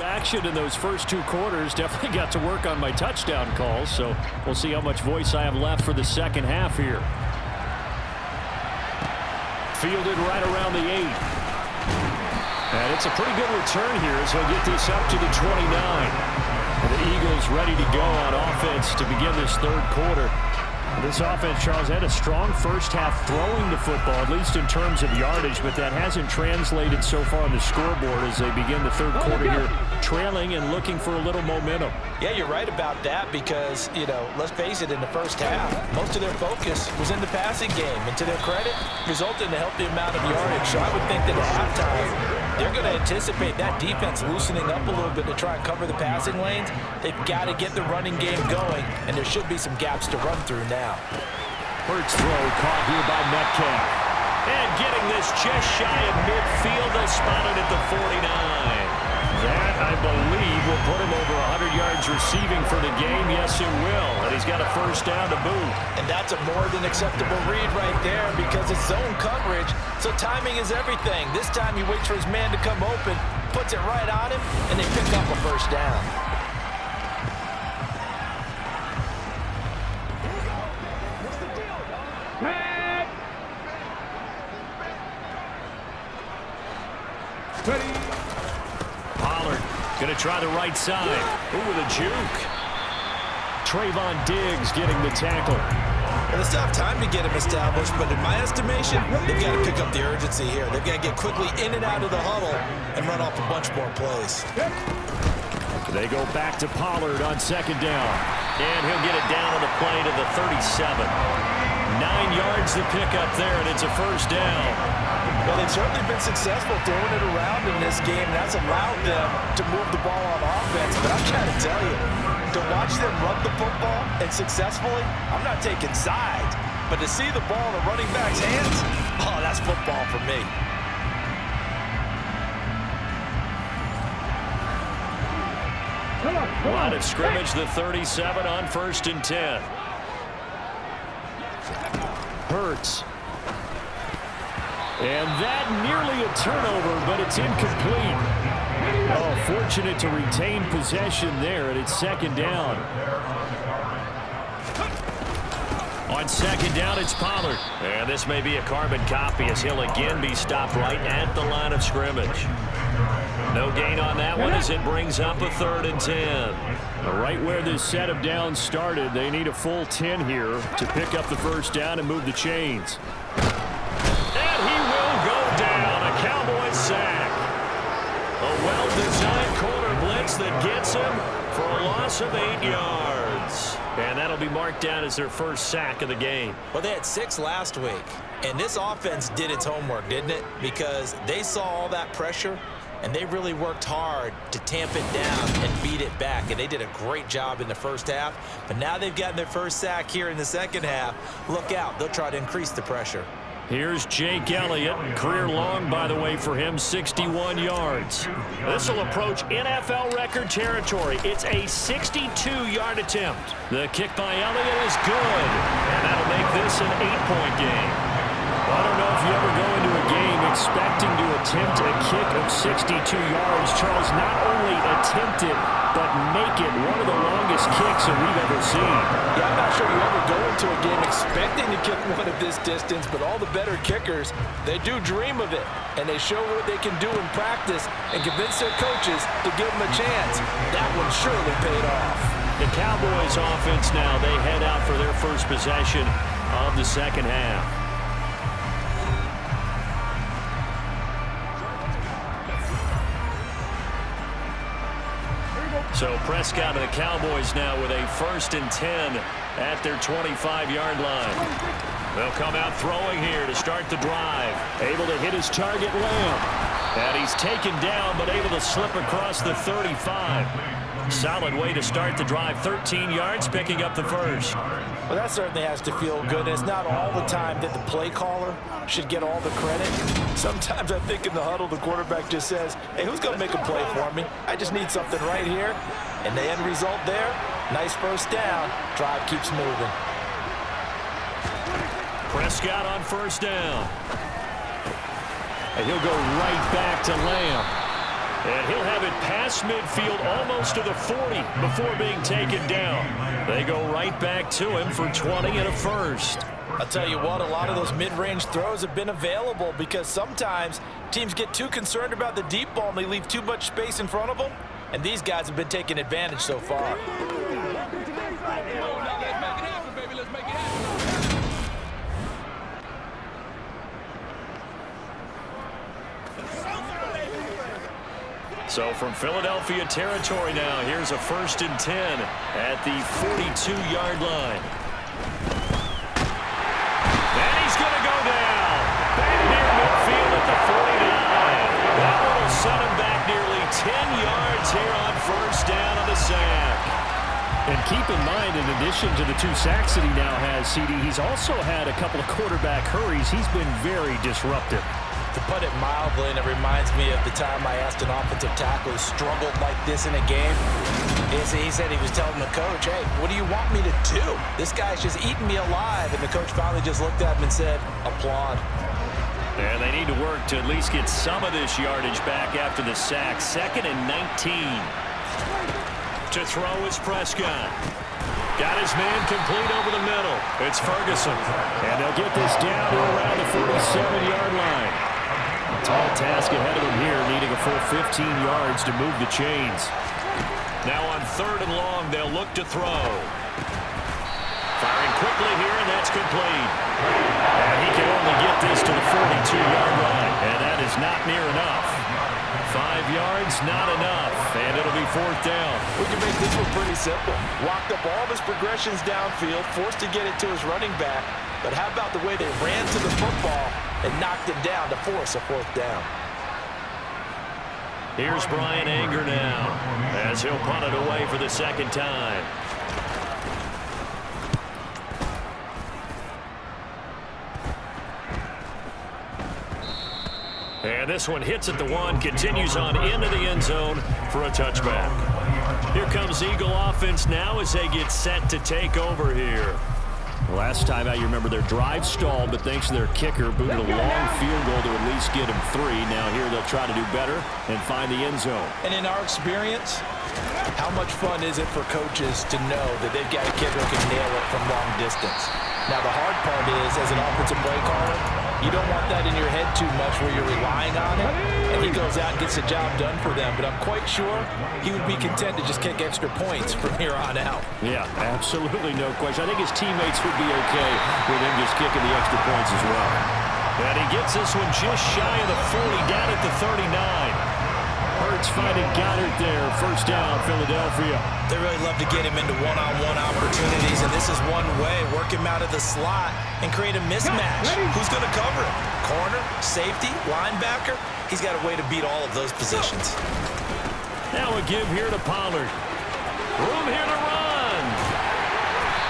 Action in those first 2 quarters. Definitely got to work on my touchdown calls, so we'll see how much voice I have left for the second half here. Fielded right around the 8. And it's a pretty good return here as he'll get this up to the 29. The Eagles ready to go on offense to begin this third quarter. This offense, Charles, had a strong first half throwing the football, at least in terms of yardage, but that hasn't translated so far on the scoreboard as they begin the third quarter here, trailing and looking for a little momentum. Yeah, you're right about that because, let's face it, in the first half, most of their focus was in the passing game. And to their credit, resulted in a healthy amount of yardage. So I would think that at halftime, they're going to anticipate that defense loosening up a little bit to try and cover the passing lanes. They've got to get the running game going, and there should be some gaps to run through now. Hurts throw caught here by Metcalf. And getting this just shy of midfield, they'll spot it at the 49. That, I believe, will put him over 100 yards receiving for the game. Yes, it will. And he's got a first down to boot. And that's a more than acceptable read right there because it's zone coverage, so timing is everything. This time he waits for his man to come open, puts it right on him, and they pick up a first down. Pollard going to try the right side. Ooh, with a juke. Trayvon Diggs getting the tackle. Well, they still have time to get him established, but in my estimation, they've got to pick up the urgency here. They've got to get quickly in and out of the huddle and run off a bunch more plays. They go back to Pollard on second down. And he'll get it down on the play to the 37. 9 yards to pick up there, and it's a first down. Well, they've certainly been successful throwing it around in this game, and that's allowed them to move the ball on offense. But I'm trying to tell you, to watch them run the football and successfully, I'm not taking sides. But to see the ball in the running back's hands, oh, that's football for me. Line of scrimmage, the 37 on 1st and 10. Hurts. And that nearly a turnover, but it's incomplete. Oh, fortunate to retain possession there, and it's second down. On second down, it's Pollard. And this may be a carbon copy as he'll again be stopped right at the line of scrimmage. No gain on that one as it brings up a 3rd and 10. Right where this set of downs started, they need a full 10 here to pick up the first down and move the chains. And he will go down. A Cowboys sack. A well-designed corner blitz that gets him for a loss of 8 yards. And that'll be marked down as their first sack of the game. Well, they had 6 last week, and this offense did its homework, didn't it? Because they saw all that pressure, and they really worked hard to tamp it down and beat it back. And they did a great job in the first half. But now they've gotten their first sack here in the second half. Look out. They'll try to increase the pressure. Here's Jake Elliott. Career long, by the way, for him, 61 yards. This will approach NFL record territory. It's a 62-yard attempt. The kick by Elliott is good. And that'll make this an 8-point game. I don't know if you ever go into a game expecting to attempt a kick of 62 yards. Charles, not only attempt it, but make it one of the longest kicks that we've ever seen. Yeah, I'm not sure you ever go into a game expecting to kick one of this distance, but all the better kickers, they do dream of it, and they show what they can do in practice and convince their coaches to give them a chance. That one surely paid off. The Cowboys offense now, they head out for their first possession of the second half. So Prescott and the Cowboys now with a 1st and 10 at their 25-yard line. They'll come out throwing here to start the drive. Able to hit his target, Lamb. And he's taken down, but able to slip across the 35. Solid way to start the drive. 13 yards, picking up the first. Well, that certainly has to feel good. It's not all the time that the play caller should get all the credit. Sometimes I think in the huddle, the quarterback just says, hey, who's going to make a play for me? I just need something right here. And the end result there, nice first down. Drive keeps moving. Prescott on first down. And he'll go right back to Lamb. And he'll have it past midfield almost to the 40 before being taken down. They go right back to him for 20 and a first. I'll tell you what, a lot of those mid-range throws have been available because sometimes teams get too concerned about the deep ball and they leave too much space in front of them. And these guys have been taking advantage so far. So from Philadelphia territory now, here's a 1st and 10 at the 42-yard line. And he's going to go down. Back near midfield at the 49. That one will set him back nearly 10 yards here on 1st down on the sack. And keep in mind, in addition to the 2 sacks that he now has, CD, he's also had a couple of quarterback hurries. He's been very disruptive. To put it mildly, and it reminds me of the time I asked an offensive tackle who struggled like this in a game. He said he was telling the coach, hey, what do you want me to do? This guy's just eating me alive. And the coach finally just looked at him and said, applaud. And they need to work to at least get some of this yardage back after the sack. 2nd and 19. To throw is Prescott. Got his man complete over the middle. It's Ferguson. And they'll get this down to around the 47-yard line. Tall task ahead of him here, needing a full 15 yards to move the chains. Now on 3rd and long, they'll look to throw. Firing quickly here, and that's complete. And he can only get this to the 42-yard line, and that is not near enough. 5 yards, not enough, and it'll be 4th down. We can make this one pretty simple. Walked up all of his progressions downfield, forced to get it to his running back. But how about the way they ran to the football and knocked him down to force a 4th down? Here's Brian Anger now, as he'll punt it away for the 2nd time. And this one hits at the 1, continues on into the end zone for a touchback. Here comes Eagle offense now as they get set to take over here. Last time out, you remember their drive stalled, but thanks to their kicker, booted a long field goal to at least get him 3. Now here they'll try to do better and find the end zone. And in our experience, how much fun is it for coaches to know that they've got a kicker who can nail it from long distance? Now the hard part is, as an offensive play caller, you don't want that in your head too much where you're relying on it, and he goes out and gets the job done for them. But I'm quite sure he would be content to just kick extra points from here on out. Yeah, absolutely no question. I think his teammates would be okay with him just kicking the extra points as well. And he gets this one just shy of the 40, down at the 39. Hurts finding Goddard there. 1st down, Philadelphia. They really love to get him into one-on-one opportunities, and this is one way. Work him out of the slot and create a mismatch. Who's going to cover him? Corner, safety, linebacker? He's got a way to beat all of those positions. Now a give here to Pollard. Room here to run.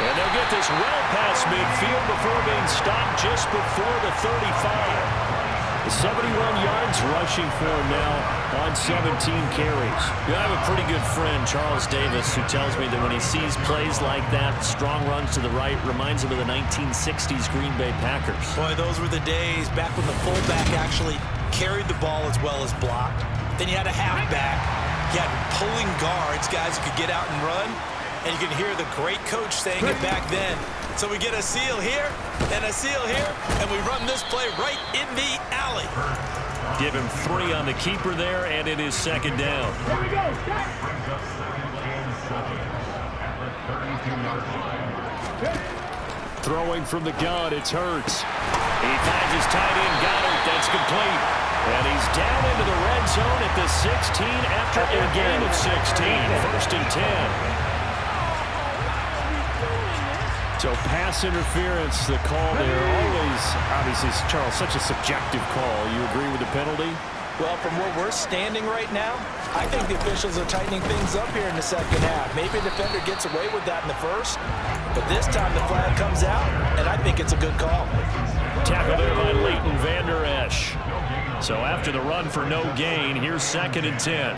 And they'll get this well past midfield before being stopped just before the 35. 71 yards rushing for him now on 17 carries. I have a pretty good friend, Charles Davis, who tells me that when he sees plays like that, strong runs to the right, reminds him of the 1960s Green Bay Packers. Boy, those were the days back when the fullback actually carried the ball as well as blocked. Then you had a halfback. You had pulling guards, guys who could get out and run. And you can hear the great coach saying it back then. So we get a seal here and a seal here, and we run this play right in the alley. Give him 3 on the keeper there, and it is 2nd down. Here we go. Throwing from the gun, it's Hurts. He finds his tight end, Goddard. That's complete. And he's down into the red zone at the 16 after a gain of 16. 1st and 10. So pass interference, the call there. Always, obviously, Charles, such a subjective call. You agree with the penalty? Well, from where we're standing right now, I think the officials are tightening things up here in the 2nd half. Maybe a defender gets away with that in the 1st, but this time the flag comes out, and I think it's a good call. Tackled there by Leighton Vander Esch. So after the run for no gain, here's 2nd and 10.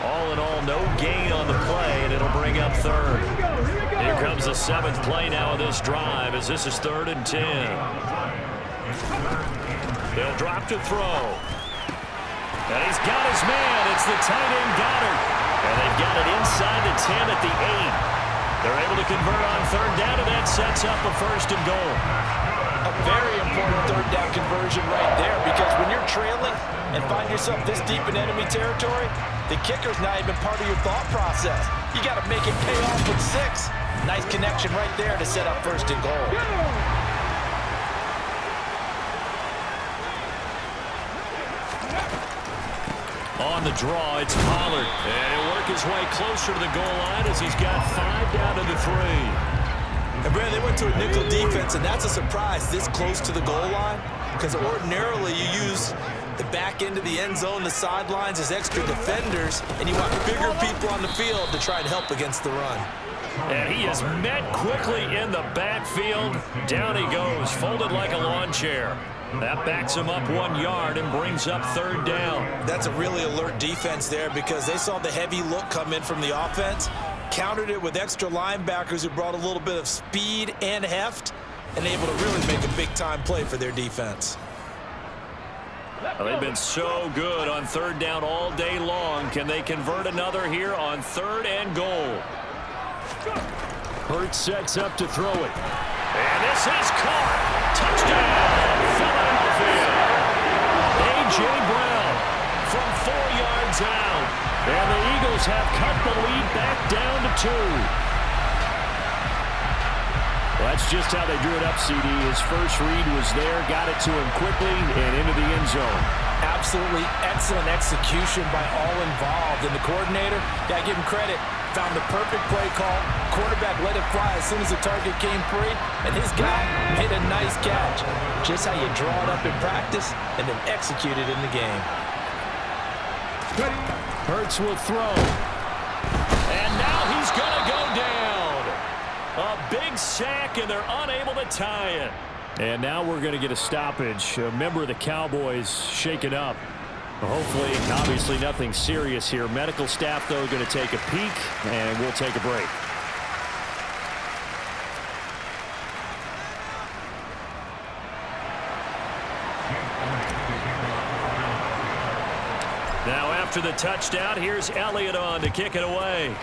All in all, no gain on the play, and it'll bring up 3rd. Here comes the 7th play now of this drive, as this is 3rd and 10. They'll drop to throw. And he's got his man. It's the tight end Goddard. And they've got it inside the 10 at the 8. They're able to convert on third down, and that sets up a 1st and goal. A very important third down conversion right there, because when you're trailing and find yourself this deep in enemy territory, the kicker's not even part of your thought process. You got to make it pay off with 6. Nice connection right there to set up 1st and goal. On the draw, it's Pollard. And he'll work his way closer to the goal line as he's got 5 down to the 3. And Brad, they went to a nickel defense, and that's a surprise this close to the goal line, because ordinarily you use the back end of the end zone, the sidelines as extra defenders, and you want bigger people on the field to try and help against the run. And he is met quickly in the backfield. Down he goes, folded like a lawn chair. That backs him up 1 yard and brings up 3rd down. That's a really alert defense there, because they saw the heavy look come in from the offense, countered it with extra linebackers who brought a little bit of speed and heft, and able to really make a big-time play for their defense. Well, they've been so good on 3rd down all day long. Can they convert another here on 3rd and goal? Hurts sets up to throw it. And this is caught. Touchdown, Philadelphia. A.J. Brown from 4 yards out. And the Eagles have cut the lead back down to 2. Well, that's just how they drew it up, CD. His first read was there, got it to him quickly, and into the end zone. Absolutely excellent execution by all involved. And the coordinator, got to give him credit, found the perfect play call. Quarterback let it fly as soon as the target came free, and his guy made a nice catch. Just how you draw it up in practice and then execute it in the game. Hurts will throw. And now he's going to go down. A big sack, and they're unable to tie it. And now we're going to get a stoppage. A member of the Cowboys shaken up. Hopefully, obviously nothing serious here. Medical staff, though, going to take a peek, and we'll take a break. Now after the touchdown, here's Elliott on to kick it away.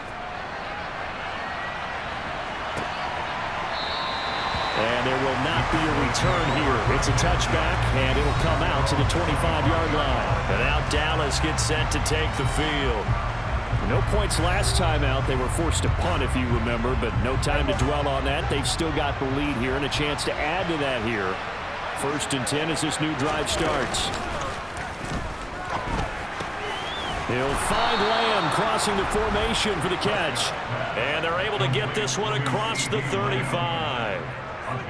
And there will not be a return here. It's a touchback, and it'll come out to the 25-yard line. And now Dallas gets set to take the field. No points last time out. They were forced to punt, if you remember, but no time to dwell on that. They've still got the lead here and a chance to add to that here. 1st and 10 as this new drive starts. He'll find Lamb crossing the formation for the catch. And they're able to get this one across the 35.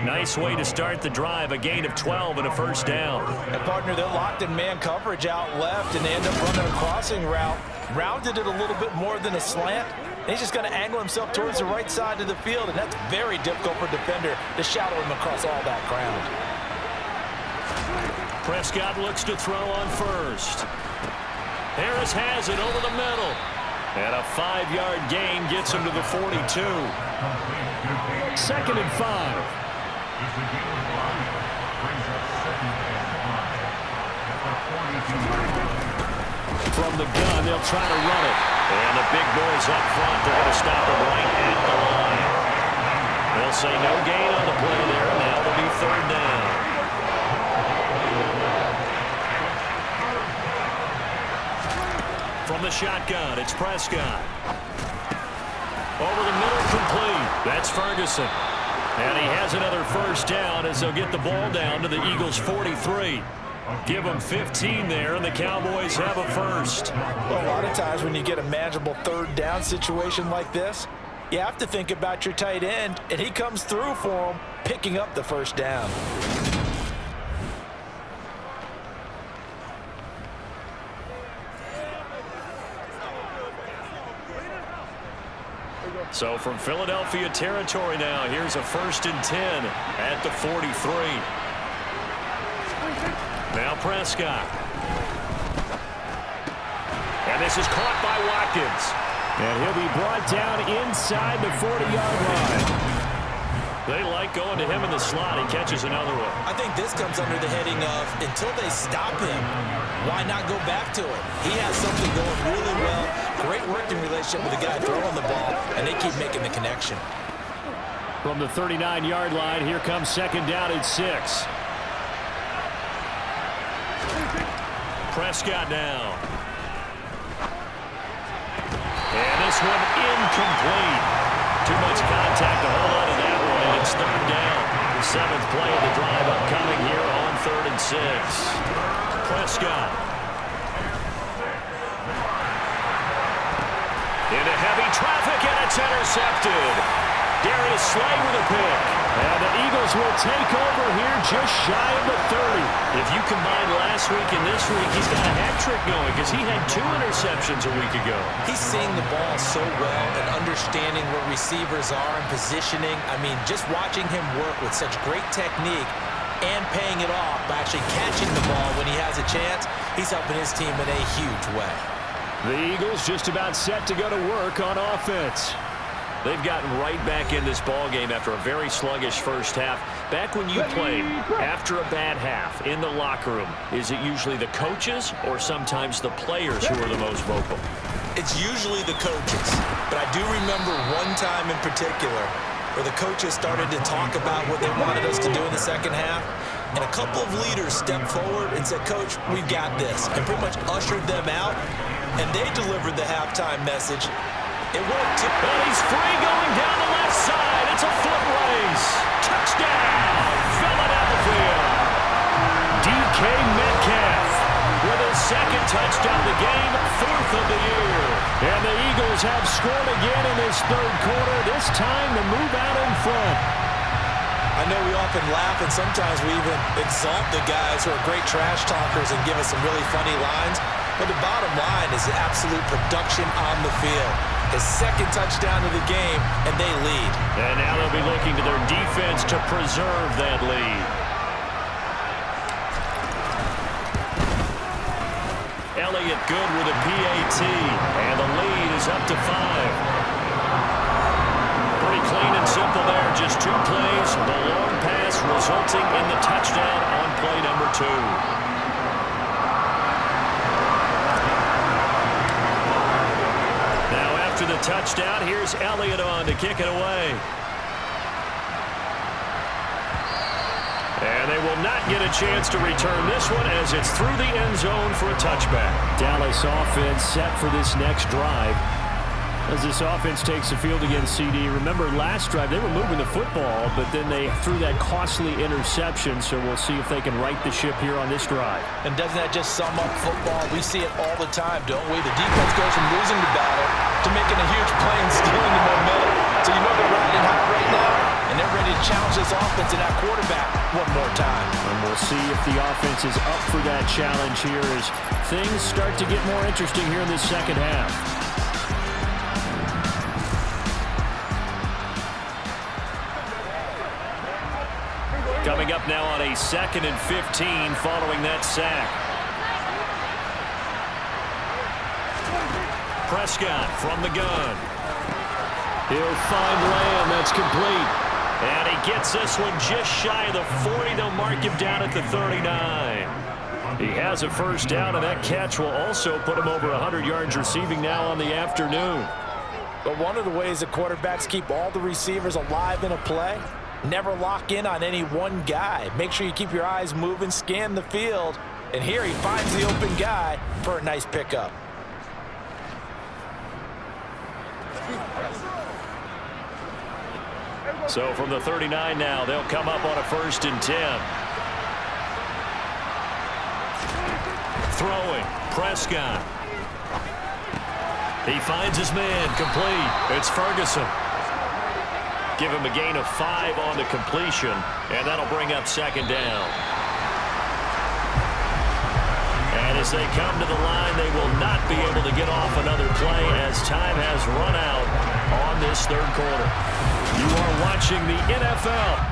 Nice way to start the drive, a gain of 12 and a 1st down. And partner, they're locked in man coverage out left, and they end up running a crossing route. Rounded it a little bit more than a slant. And he's just going to angle himself towards the right side of the field, and that's very difficult for a defender to shadow him across all that ground. Prescott looks to throw on 1st. Harris has it over the middle. And a 5-yard gain gets him to the 42. 2nd and 5. From the gun, they'll try to run it. And the big boys up front, they're going to stop him right at the line. They'll say no gain on the play there, and now it'll be 3rd down. From the shotgun, it's Prescott. Over the middle, complete. That's Ferguson. And he has another 1st down as they'll get the ball down to the Eagles' 43. Give them 15 there, and the Cowboys have a 1st. Well, a lot of times when you get a manageable 3rd down situation like this, you have to think about your tight end, and he comes through for him, picking up the 1st down. So from Philadelphia territory now, here's a 1st and 10 at the 43. Now Prescott. And this is caught by Watkins. And he'll be brought down inside the 40-yard line. They like going to him in the slot. He catches another one. I think this comes under the heading of until they stop him, why not go back to it? He has something going really well. Great working relationship with the guy throwing the ball, and they keep making the connection. From the 39-yard line, here comes second down and 6. Prescott now. And this one incomplete. Too much contact to hold on to that one, and it's third down. The 7th play of the drive upcoming here on 3rd and 6. Prescott. Into heavy traffic, and it's intercepted. Darius Slay with a pick. And the Eagles will take over here just shy of the 30. If you combine last week and this week, he's got a hat trick going because he had 2 interceptions a week ago. He's seeing the ball so well and understanding where receivers are and positioning. I mean, just watching him work with such great technique and paying it off by actually catching the ball when he has a chance, he's helping his team in a huge way. The Eagles just about set to go to work on offense. They've gotten right back in this ballgame after a very sluggish first half. Back when you played after a bad half in the locker room, is it usually the coaches or sometimes the players who are the most vocal? It's usually the coaches, but I do remember one time in particular where the coaches started to talk about what they wanted us to do in the second half, and a couple of leaders stepped forward and said, "Coach, we've got this," and pretty much ushered them out, and they delivered the halftime message. It worked. But he's free going down the left side. It's a foot race. Touchdown, Philadelphia. DK Metcalf With his second touchdown of the game, 4th of the year. And the Eagles have scored again in this third quarter, this time to move out in front. I know we often laugh, and sometimes we even exalt the guys who are great trash talkers and give us some really funny lines. But the bottom line is the absolute production on the field. His second touchdown of the game, and they lead. And now they'll be looking to their defense to preserve that lead. Elliott good with a PAT, and the lead is up to 5. Pretty clean and simple there, just 2 plays. The long pass resulting in the touchdown on play number 2. After the touchdown, here's Elliott on to kick it away. And they will not get a chance to return this one as it's through the end zone for a touchback. Dallas offense set for this next drive. As this offense takes the field against CD, remember last drive they were moving the football, but then they threw that costly interception, so we'll see if they can right the ship here on this drive. And doesn't that just sum up football? We see it all the time, don't we? The defense goes from losing the battle to making a huge play and stealing the momentum. So you know they're riding hot right now, and they're ready to challenge this offense and that quarterback one more time. And we'll see if the offense is up for that challenge here as things start to get more interesting here in the second half. Coming up now on a 2nd and 15 following that sack. Prescott from the gun. He'll find Lamb. That's complete. And he gets this one just shy of the 40. They'll mark him down at the 39. He has a first down, and that catch will also put him over 100 yards receiving now on the afternoon. But one of the ways that quarterbacks keep all the receivers alive in a play, never lock in on any one guy. Make sure you keep your eyes moving, scan the field, and here he finds the open guy for a nice pickup. So from the 39 now, they'll come up on a 1st and 10. Throwing, Prescott. He finds his man, complete. It's Ferguson. Give him a gain of 5 on the completion, and that'll bring up 2nd down. And as they come to the line, they will not be able to get off another play as time has run out on this 3rd quarter. You are watching the NFL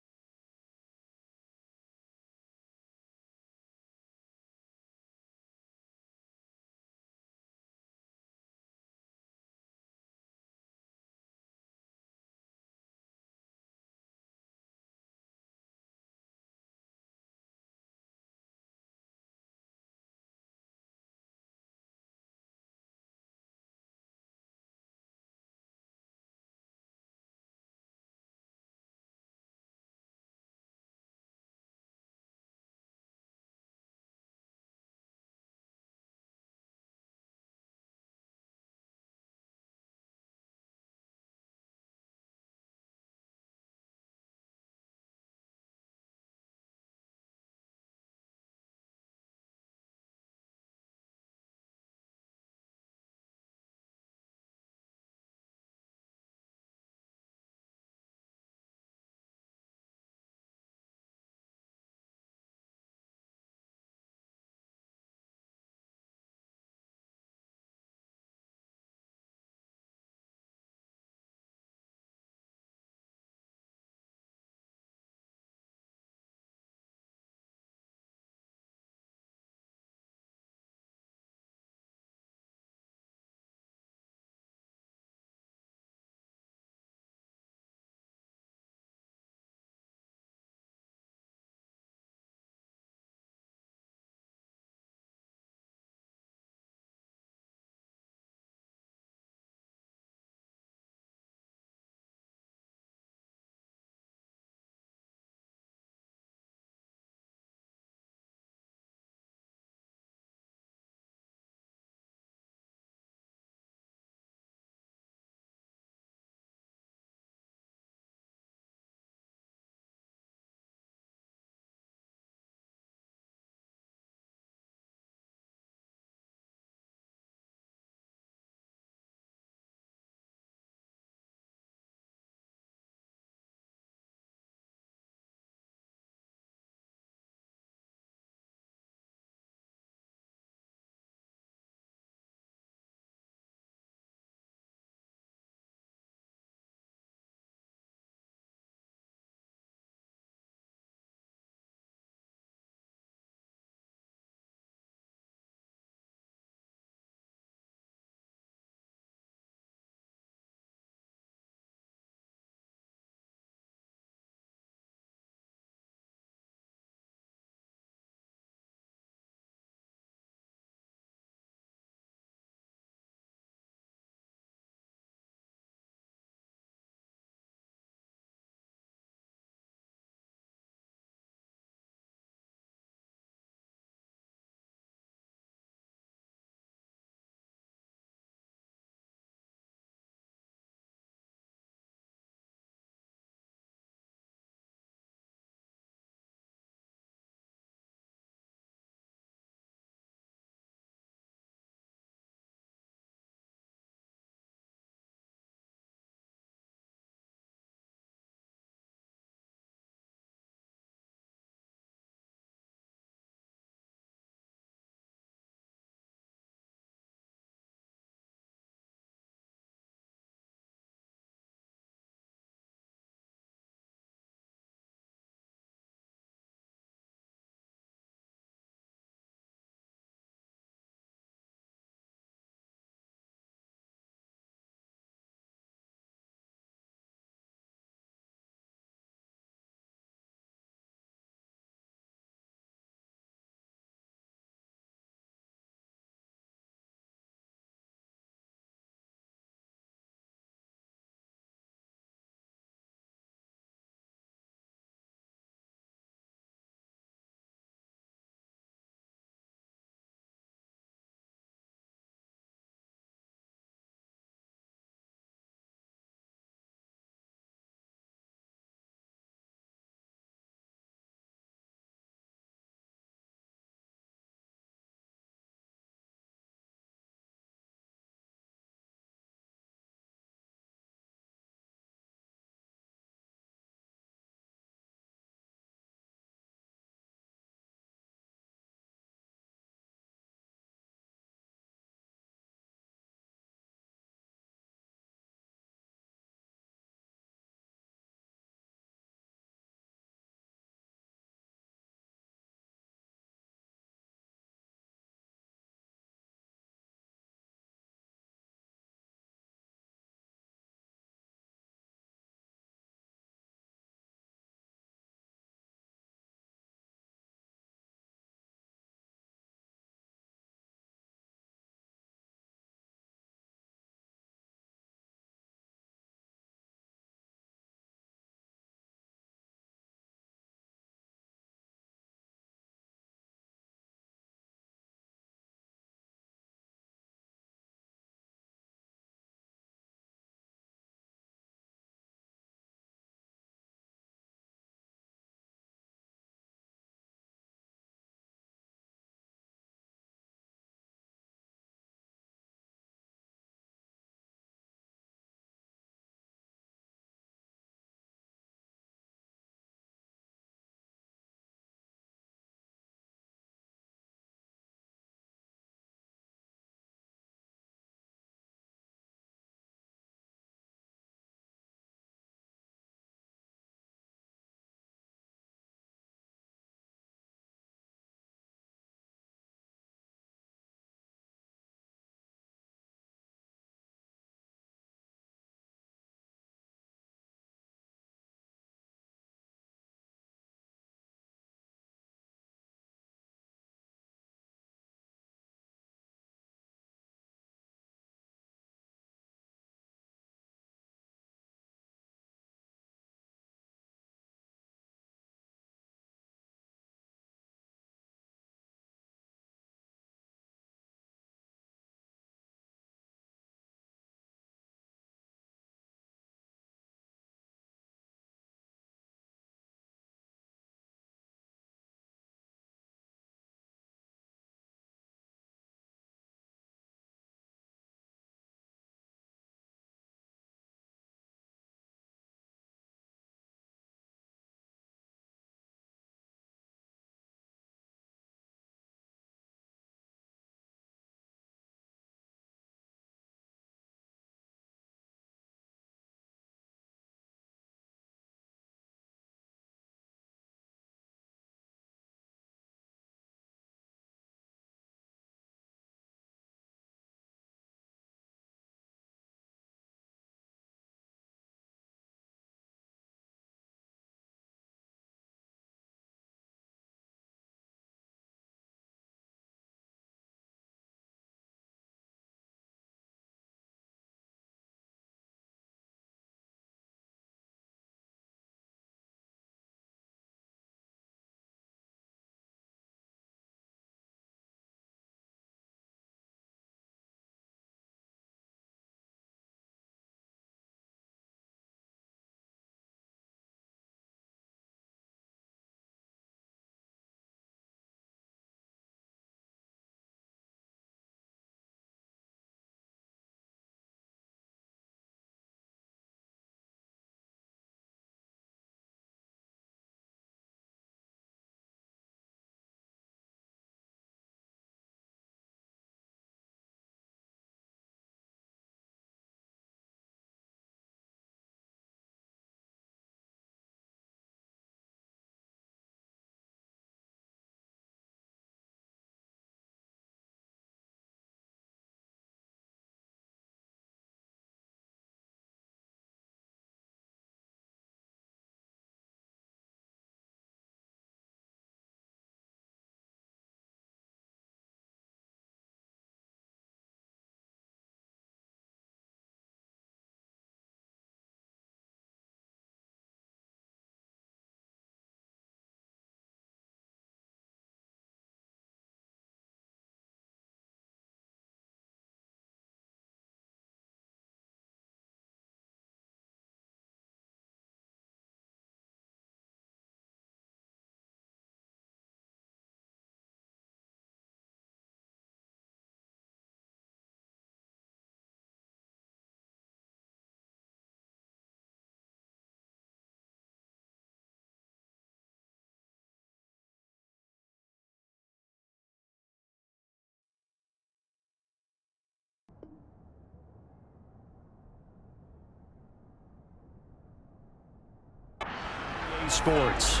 Sports.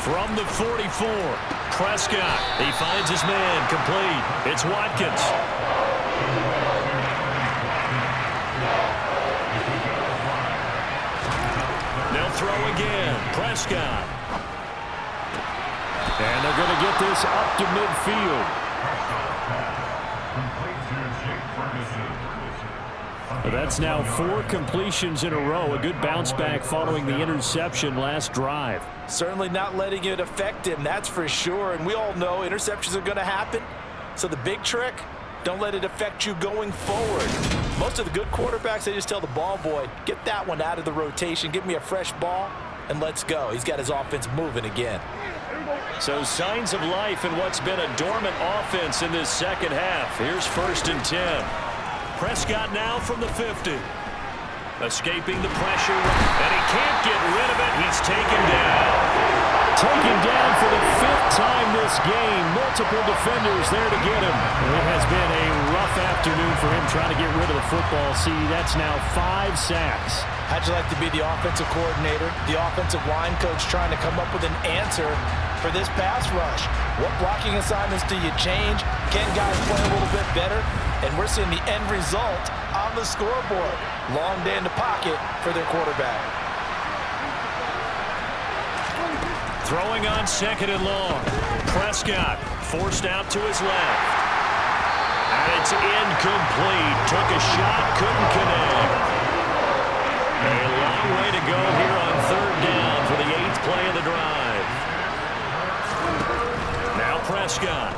From the 44, Prescott. He finds his man complete. It's Watkins. They'll throw again. Prescott. And they're going to get this up to midfield. That's now 4 completions in a row. A good bounce back following the interception last drive. Certainly not letting it affect him, that's for sure. And we all know interceptions are going to happen. So the big trick, don't let it affect you going forward. Most of the good quarterbacks, they just tell the ball boy, get that one out of the rotation, give me a fresh ball, and let's go. He's got his offense moving again. So signs of life in what's been a dormant offense in this second half. Here's 1st and 10. Prescott now from the 50. Escaping the pressure, and he can't get rid of it. He's taken down. Taken down for the 5th time this game. Multiple defenders there to get him. And it has been a rough afternoon for him trying to get rid of the football. See, that's now 5 sacks. How'd you like to be the offensive coordinator, the offensive line coach trying to come up with an answer for this pass rush? What blocking assignments do you change? Can guys play a little bit better? And we're seeing the end result on the scoreboard. Long day in the pocket for their quarterback. Throwing on 2nd and long. Prescott forced out to his left. And it's incomplete. Took a shot, couldn't connect. A long way to go here on 3rd down for the 8th play of the drive. Now Prescott.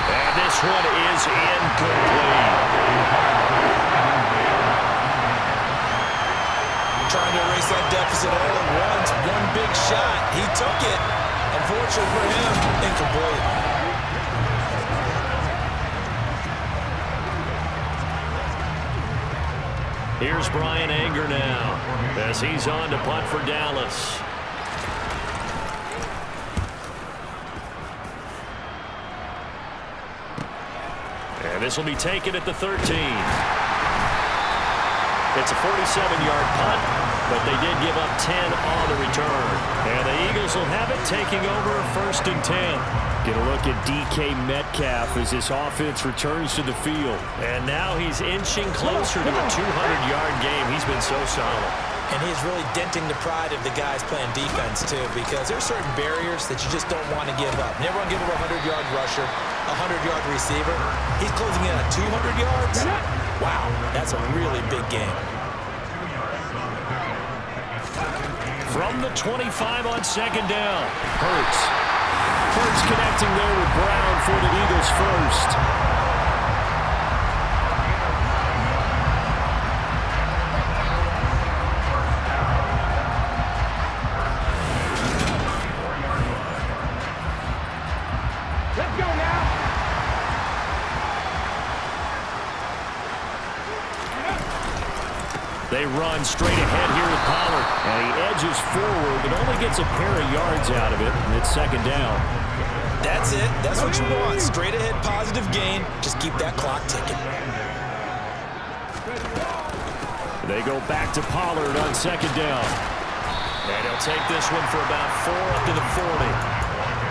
And this one is incomplete. Trying to erase that deficit all at once. One big shot. He took it. Unfortunately for him, incomplete. Here's Brian Anger now as he's on to punt for Dallas. And this will be taken at the 13. It's a 47-yard punt, but they did give up 10 on the return. And the Eagles will have it, taking over 1st and 10. Get a look at DK Metcalf as this offense returns to the field. And now he's inching closer to a 200-yard game. He's been so solid. And he's really denting the pride of the guys playing defense, too, because there are certain barriers that you just don't want to give up. Never want to give up a 100-yard rusher, a 100-yard receiver. He's closing in at 200 yards. Wow, that's a really big game. From the 25 on 2nd down, Hurts. Hurts connecting there with Brown for the Eagles first. Let's go now. They run straight ahead here with Pollard. And he edges forward, but only gets a pair of yards out of it, and it's 2nd down. That's it. That's what you want. Straight ahead, positive gain. Just keep that clock ticking. They go back to Pollard on 2nd down. And he'll take this one for about 4 up to the 40.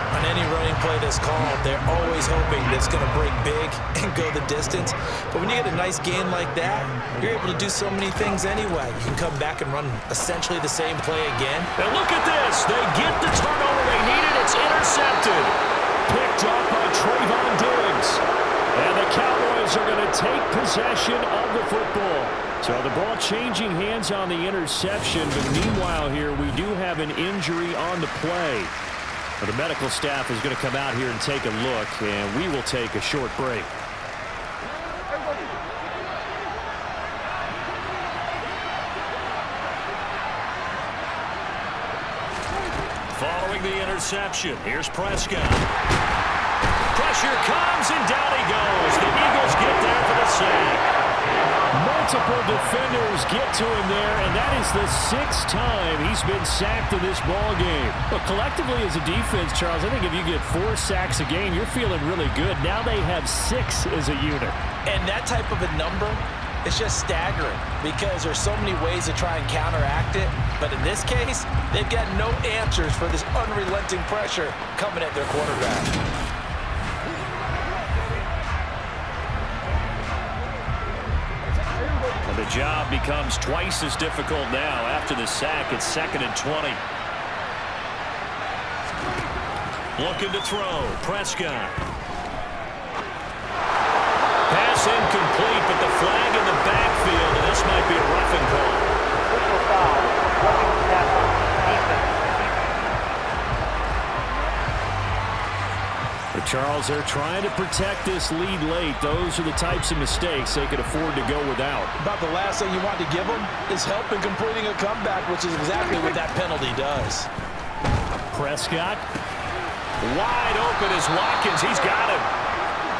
On any running play that's called, they're always hoping that it's going to break big and go the distance. But when you get a nice gain like that, you're able to do so many things anyway. You can come back and run essentially the same play again. And look at this. They get the turnover they needed. It's intercepted. Picked up by Trayvon Diggs. And the Cowboys are going to take possession of the football. So the ball changing hands on the interception. But meanwhile here, we do have an injury on the play. The medical staff is going to come out here and take a look, and we will take a short break. Following the interception, here's Prescott. Pressure comes, and down he goes. The Eagles get there for the sack. Multiple Several defenders get to him there, and that is the 6th time he's been sacked in this ball game. But collectively as a defense, Charles, I think if you get 4 sacks a game, you're feeling really good. Now they have 6 as a unit. And that type of a number, it's just staggering because there's so many ways to try and counteract it. But in this case, they've got no answers for this unrelenting pressure coming at their quarterback. The job becomes twice as difficult now. After the sack, it's 2nd and 20. Looking to throw. Prescott. Pass incomplete, but the flag in the backfield, and this might be a roughing call. Personal foul. Roughing the passer. Defense. But Charles, they're trying to protect this lead late. Those are the types of mistakes they could afford to go without. About the last thing you want to give them is help in completing a comeback, which is exactly what that penalty does. Prescott. Wide open is Watkins. He's got him.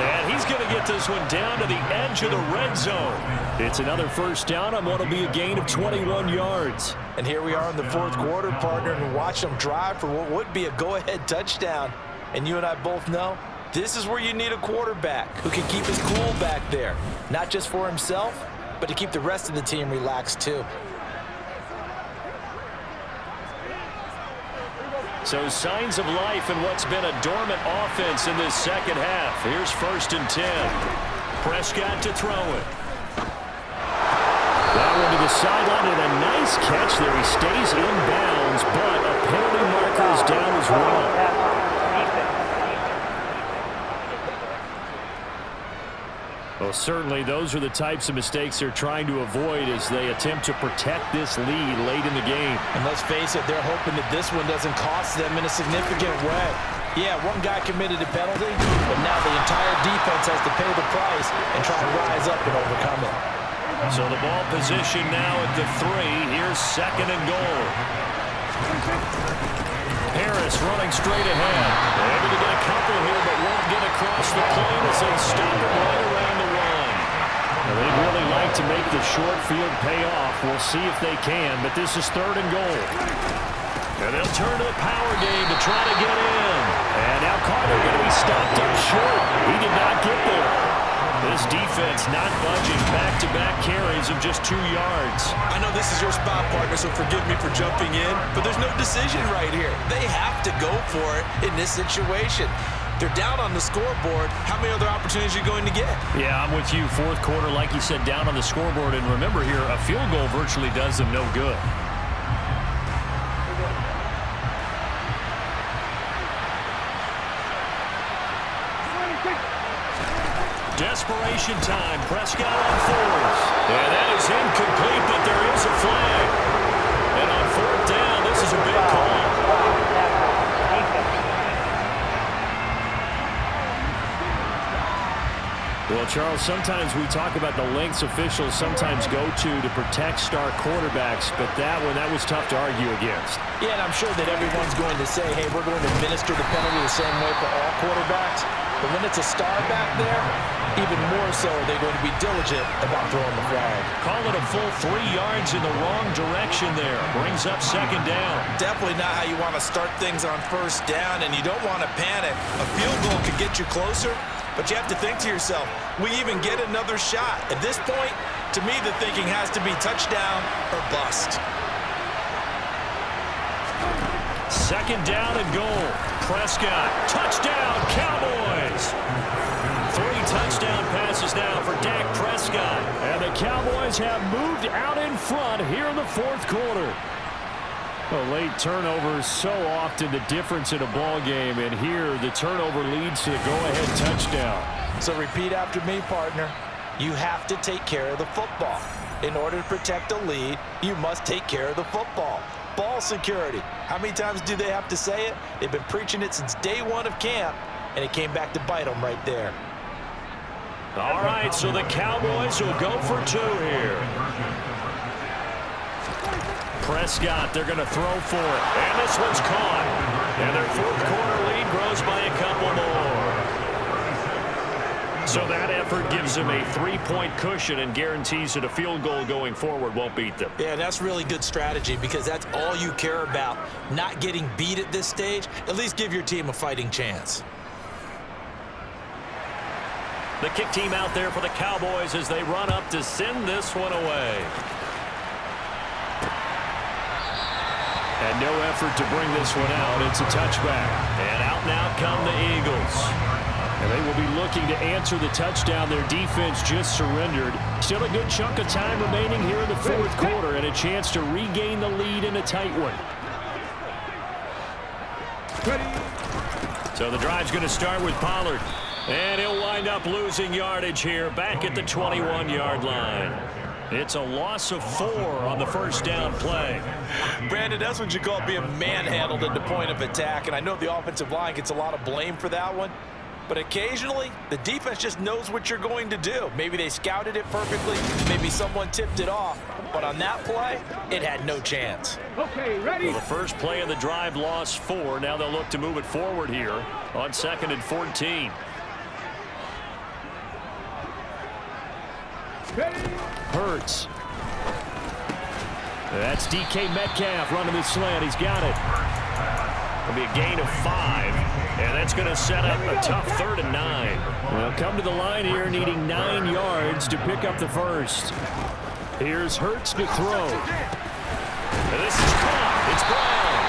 And he's going to get this one down to the edge of the red zone. It's another first down on what will be a gain of 21 yards. And here we are in the 4th quarter, partner, and watch them drive for what would be a go-ahead touchdown. And you and I both know this is where you need a quarterback who can keep his cool back there. Not just for himself, but to keep the rest of the team relaxed too. So signs of life in what's been a dormant offense in this second half. Here's 1st and 10. Prescott to throw it. That one to the sideline and a nice catch there. He stays in bounds, but a penalty marker is down as well. Well, certainly those are the types of mistakes they're trying to avoid as they attempt to protect this lead late in the game. And let's face it, they're hoping that this one doesn't cost them in a significant way. Yeah, one guy committed a penalty, but now the entire defense has to pay the price and try to rise up and overcome it. So the ball position now at the 3. Here's 2nd and goal. Harris running straight ahead. Able to get a couple here, but won't get across the plane as they stop it right around the 1. They'd really like to make the short field pay off. We'll see if they can, but this is 3rd and goal. And they'll turn to the power game to try to get in. And now Carter going to be stopped up short. He did not get there. This defense not budging. Back-to-back carries of just 2 yards. I know this is your spot, partner, so forgive me for jumping in, but there's no decision right here. They have to go for it in this situation. They're down on the scoreboard. How many other opportunities are you going to get? Yeah, I'm with you. 4th quarter, like you said, down on the scoreboard. And remember here, a field goal virtually does them no good. Desperation time. Prescott on 4th. And that is incomplete, but there is a flag. And on 4th down, this is a big call. Well, Charles, sometimes we talk about the lengths officials sometimes go to protect star quarterbacks, but that was tough to argue against. Yeah, and I'm sure that everyone's going to say, hey, we're going to administer the penalty the same way for all quarterbacks. But when it's a star back there, even more so are they going to be diligent about throwing the flag. Call it a full 3 yards in the wrong direction there. Brings up 2nd down. Definitely not how you want to start things on 1st down, and you don't want to panic. A field goal could get you closer, but you have to think to yourself, we even get another shot. At this point, to me, the thinking has to be touchdown or bust. 2nd down and goal. Prescott, touchdown, Cowboys. 3 touchdown passes now for Dak Prescott. And the Cowboys have moved out in front here in the 4th quarter. A late turnover is so often the difference in a ball game, and here the turnover leads to the go-ahead touchdown. So repeat after me, partner. You have to take care of the football. In order to protect a lead, you must take care of the football. Ball security. How many times do they have to say it? They've been preaching it since day 1 of camp, and it came back to bite them right there. All right, so the Cowboys will go for 2 here. Prescott, they're going to throw for it. And this one's caught. And their 4th quarter lead grows by a couple more. So that effort gives him a 3-point cushion and guarantees that a field goal going forward won't beat them. Yeah, that's really good strategy because that's all you care about, not getting beat at this stage. At least give your team a fighting chance. The kick team out there for the Cowboys as they run up to send this one away. And no effort to bring this one out. It's a touchback. And out now come the Eagles. And they will be looking to answer the touchdown. Their defense just surrendered. Still a good chunk of time remaining here in the fourth quarter and a chance to regain the lead in a tight one. So the drive's going to start with Pollard. And he'll wind up losing yardage here back at the 21-yard line. It's a loss of 4 on the first down play. Brandon, that's what you call being manhandled at the point of attack. And I know the offensive line gets a lot of blame for that one. But occasionally, the defense just knows what you're going to do. Maybe they scouted it perfectly. Maybe someone tipped it off. But on that play, it had no chance. Okay, ready? Well, the first play of the drive lost 4. Now they'll look to move it forward here on 2nd and 14. Hurts. That's DK Metcalf running the slant. He's got it. It'll be a gain of 5. And that's going to set up a tough 3rd and 9. Well, come to the line here needing 9 yards to pick up the first. Here's Hurts to throw. And this is caught. It's Brown.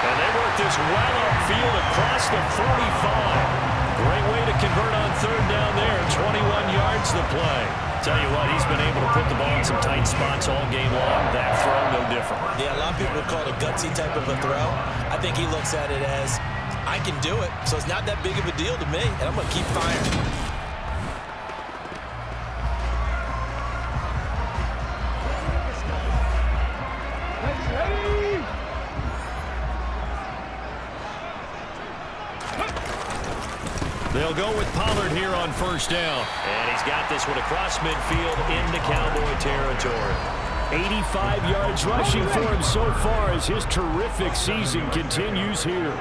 And they work this well upfield across the 45. Great way to convert on 3rd down there. 21 yards to play. Tell you what, he's been able to put the ball in some tight spots all game long. That throw, no different. Yeah, a lot of people would call it a gutsy type of a throw. I think he looks at it as, I can do it, so it's not that big of a deal to me, and I'm going to keep firing. They'll go with Pollard here on 1st down. And he's got this one across midfield into Cowboy territory. 85 yards rushing for him so far as his terrific season continues here.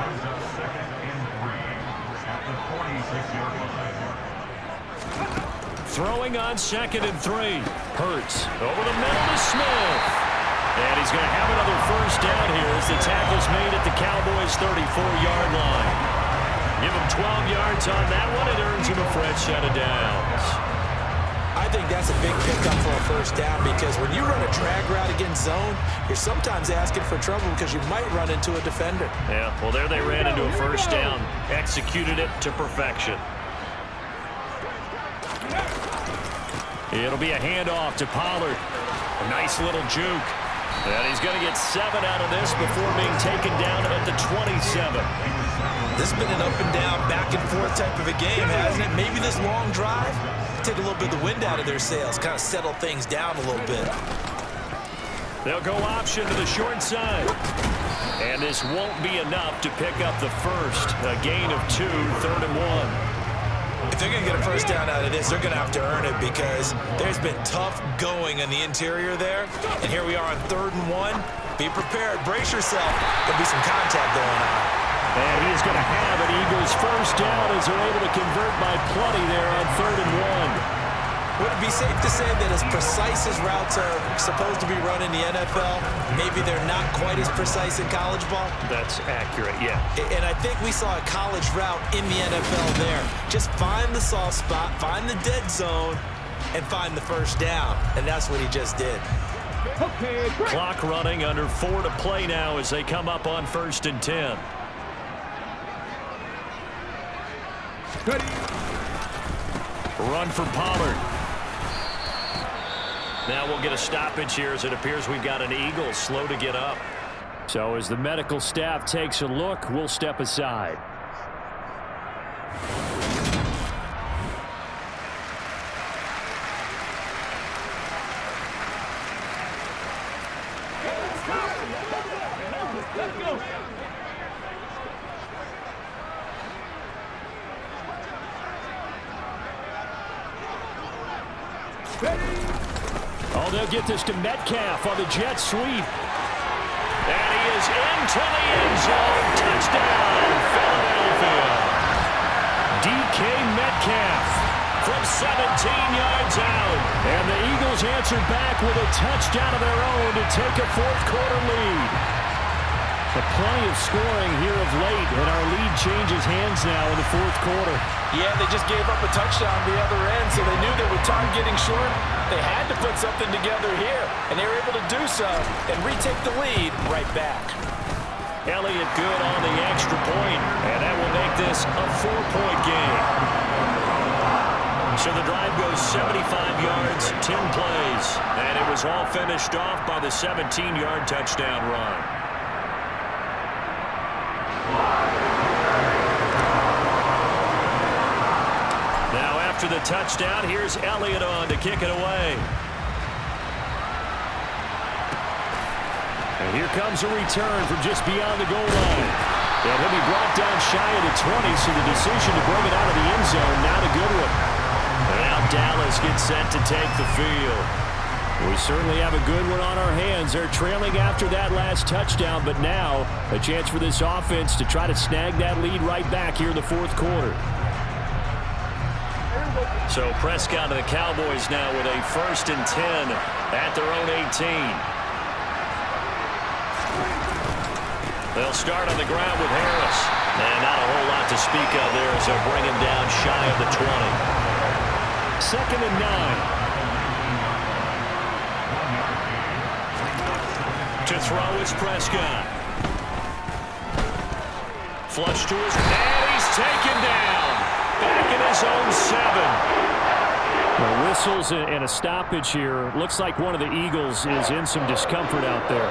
Throwing on 2nd and 3. Hurts over the middle to Smith. And he's going to have another 1st down here as the tackle's made at the Cowboys' 34-yard line. Give him 12 yards on that one. It earns him a fresh set of downs. I think that's a big pickup for a 1st down because when you run a drag route against zone, you're sometimes asking for trouble because you might run into a defender. Yeah, well, there they ran into a 1st down. Executed it to perfection. It'll be a handoff to Pollard. A nice little juke. And he's going to get 7 out of this before being taken down at the 27. This has been an up and down, back and forth type of a game, hasn't it? Maybe this long drive take a little bit of the wind out of their sails, kind of settle things down a little bit. They'll go option to the short side. And this won't be enough to pick up the first. A gain of 2, 3rd and 1. If they're going to get a 1st down out of this, they're going to have to earn it because there's been tough going in the interior there. And here we are on 3rd and 1. Be prepared. Brace yourself. There'll be some contact going on. And he is going to have an Eagles 1st down as they're able to convert by plenty there on 3rd and 1. Would it be safe to say that as precise as routes are supposed to be run in the NFL, maybe they're not quite as precise in college ball? That's accurate, yeah. And I think we saw a college route in the NFL there. Just find the soft spot, find the dead zone, and find the 1st down. And that's what he just did. Okay, Clock running under 4 to play now as they come up on 1st and 10. Run for Pollard. Now we'll get a stoppage here as it appears we've got an Eagle slow to get up. So as the medical staff takes a look, we'll step aside. Oh, they'll get this to Metcalf on the jet sweep. And he is into the end zone. Touchdown, Philadelphia. DK Metcalf from 17 yards out. And the Eagles answered back with a touchdown of their own to take a fourth-quarter lead. But plenty of scoring here of late, and our lead changes hands now in the fourth quarter. Yeah, they just gave up a touchdown on the other end, so they knew that with time getting short, they had to put something together here, and they were able to do so and retake the lead right back. Elliott good on the extra point, and that will make this a 4-point game. So the drive goes 75 yards, 10 plays, and it was all finished off by the 17-yard touchdown run. Now after the touchdown, here's Elliott on to kick it away. And here comes a return from just beyond the goal line. And he'll be brought down shy of the 20, so the decision to bring it out of the end zone, not a good one. And now Dallas gets set to take the field. We certainly have a good one on our hands. They're trailing after that last touchdown, but now a chance for this offense to try to snag that lead right back here in the fourth quarter. So Prescott and the Cowboys now with a 1st and 10 at their own 18. They'll start on the ground with Harris. And not a whole lot to speak of there as they'll bring him down shy of the 20. 2nd and 9. To throw is Prescott. Flush to his, and he's taken down. Back in his own 7. Well, whistles and a stoppage here. Looks like one of the Eagles is in some discomfort out there.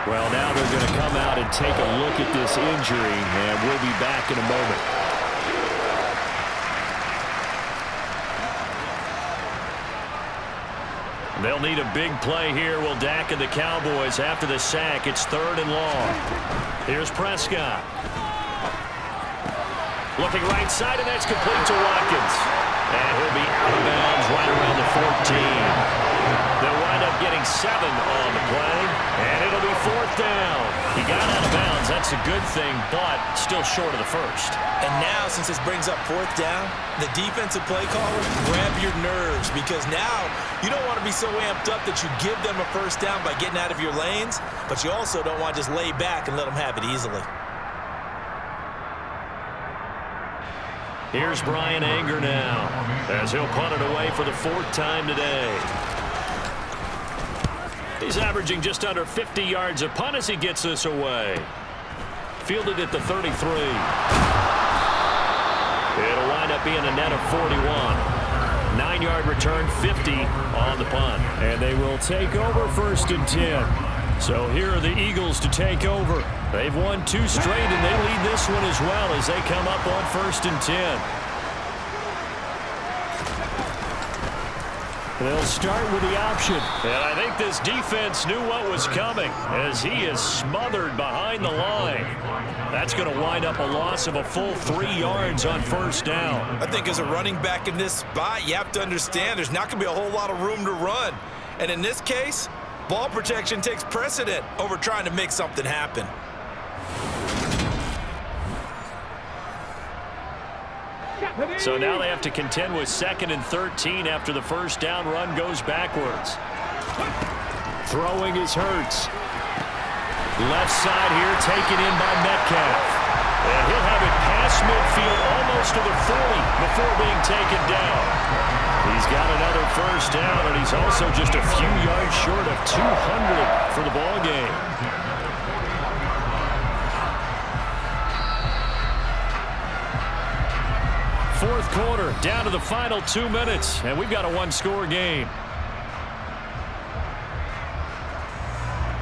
Well, now they're going to come out and take a look at this injury, and we'll be back in a moment. They'll need a big play here. Will Dak and the Cowboys after the sack. It's 3rd and long. Here's Prescott. Looking right side, and that's complete to Watkins. And he'll be out of bounds right around the 14. They'll wind up getting 7 on the play, and it'll be 4th down. He got out of bounds. That's a good thing, but still short of the 1st. And now, since this brings up 4th down, the defensive play caller, grab your nerves, because now you don't want to be so amped up that you give them a 1st down by getting out of your lanes, but you also don't want to just lay back and let them have it easily. Here's Brian Anger now, as he'll punt it away for the 4th time today. He's averaging just under 50 yards a punt as he gets this away. Fielded at the 33. It'll wind up being a net of 41. 9-yard return, 50 on the punt. And they will take over 1st and 10. So here are the Eagles to take over. They've won 2 straight, and they lead this one as well as they come up on 1st and 10. They'll start with the option. And I think this defense knew what was coming as he is smothered behind the line. That's going to wind up a loss of a full 3 yards on 1st down. I think as a running back in this spot, you have to understand there's not going to be a whole lot of room to run. And in this case, ball protection takes precedent over trying to make something happen. So now they have to contend with 2nd and 13 after the 1st down run goes backwards. Throwing is Hurts. Left side here taken in by Metcalf. And he'll have it past midfield almost to the 40 before being taken down. He's got another 1st down, and he's also just a few yards short of 200 for the ball game. Fourth quarter, down to the final 2 minutes, and we've got a 1-score game.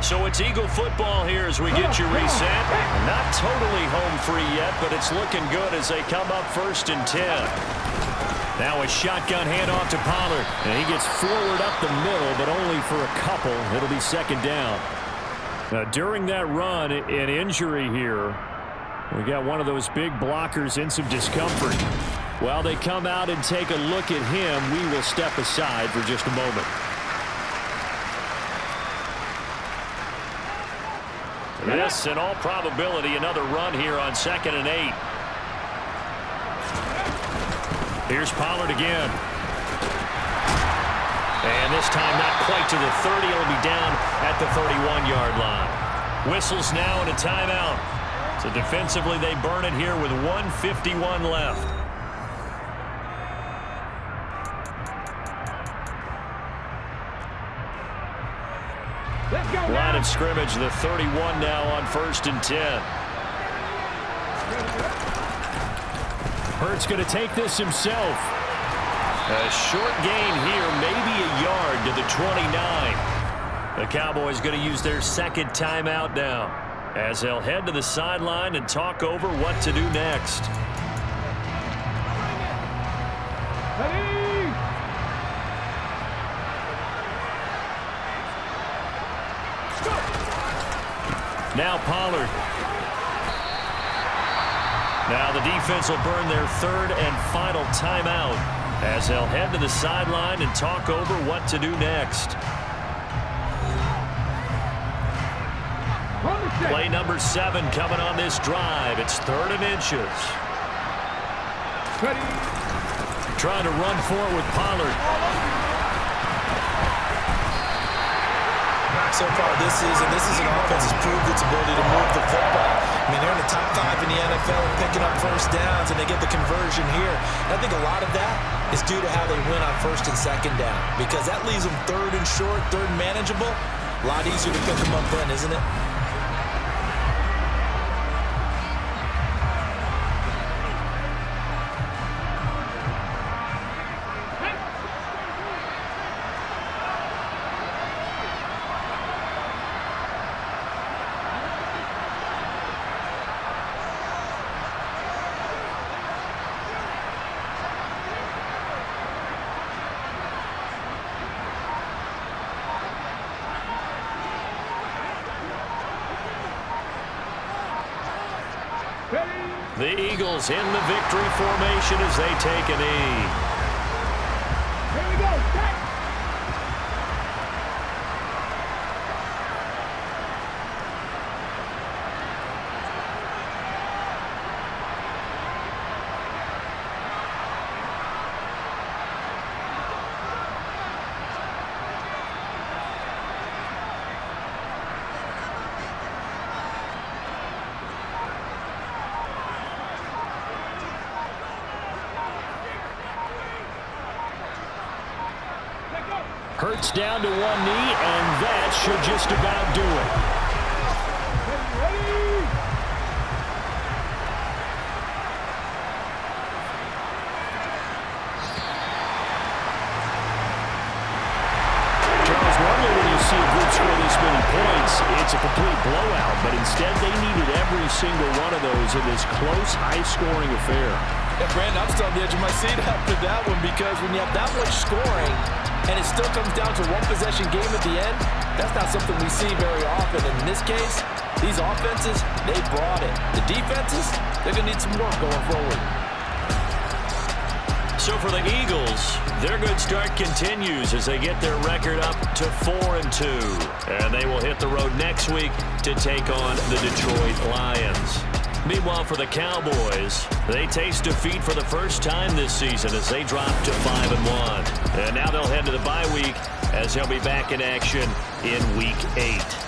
So it's Eagle football here as we get you reset. Not totally home free yet, but it's looking good as they come up 1st and 10. Now a shotgun handoff to Pollard. And he gets forward up the middle, but only for a couple. It'll be 2nd down. Now, during that run, an injury here. We got one of those big blockers in some discomfort. While they come out and take a look at him, we will step aside for just a moment. This, in all probability, another run here on 2nd and 8. Here's Pollard again. And this time not quite to the 30. It'll be down at the 31-yard line. Whistles now and a timeout. So defensively they burn it here with 1:51 left. Line of scrimmage, the 31 now on 1st and 10. Hurts going to take this himself. A short gain here, maybe a yard to the 29. The Cowboys going to use their second timeout now as they'll head to the sideline and talk over what to do next. Now Pollard. Now the defense will burn their third and final timeout as they'll head to the sideline and talk over what to do next. Play number 7 coming on this drive. It's 3rd and inches. Trying to run for it with Pollard. So far this season, this is an offense that's proved its ability to move the football. I mean, they're in the top 5 in the NFL picking up first downs, and they get the conversion here. And I think a lot of that is due to how they win on 1st and 2nd down, because that leaves them 3rd and short, 3rd and manageable. A lot easier to pick them up then, isn't it? The Eagles in the victory formation as they take a knee. Here we go. Hurts down to one knee, and that should just about do it. Charles, normally when you see a group score this many points, it's a complete blowout, but instead they needed every single one of those in this close, high-scoring affair. Yeah, Brandon, I'm still on the edge of my seat after that one, because when you have that much scoring and it still comes down to one possession game at the end, that's not something we see very often. And in this case, these offenses, they brought it. The defenses, they're going to need some work going forward. So for the Eagles, their good start continues as they get their record up to 4-2. And they will hit the road next week to take on the Detroit Lions. Meanwhile, for the Cowboys, they taste defeat for the first time this season as they drop to 5-1. And now they'll head to the bye week as they'll be back in action in Week 8.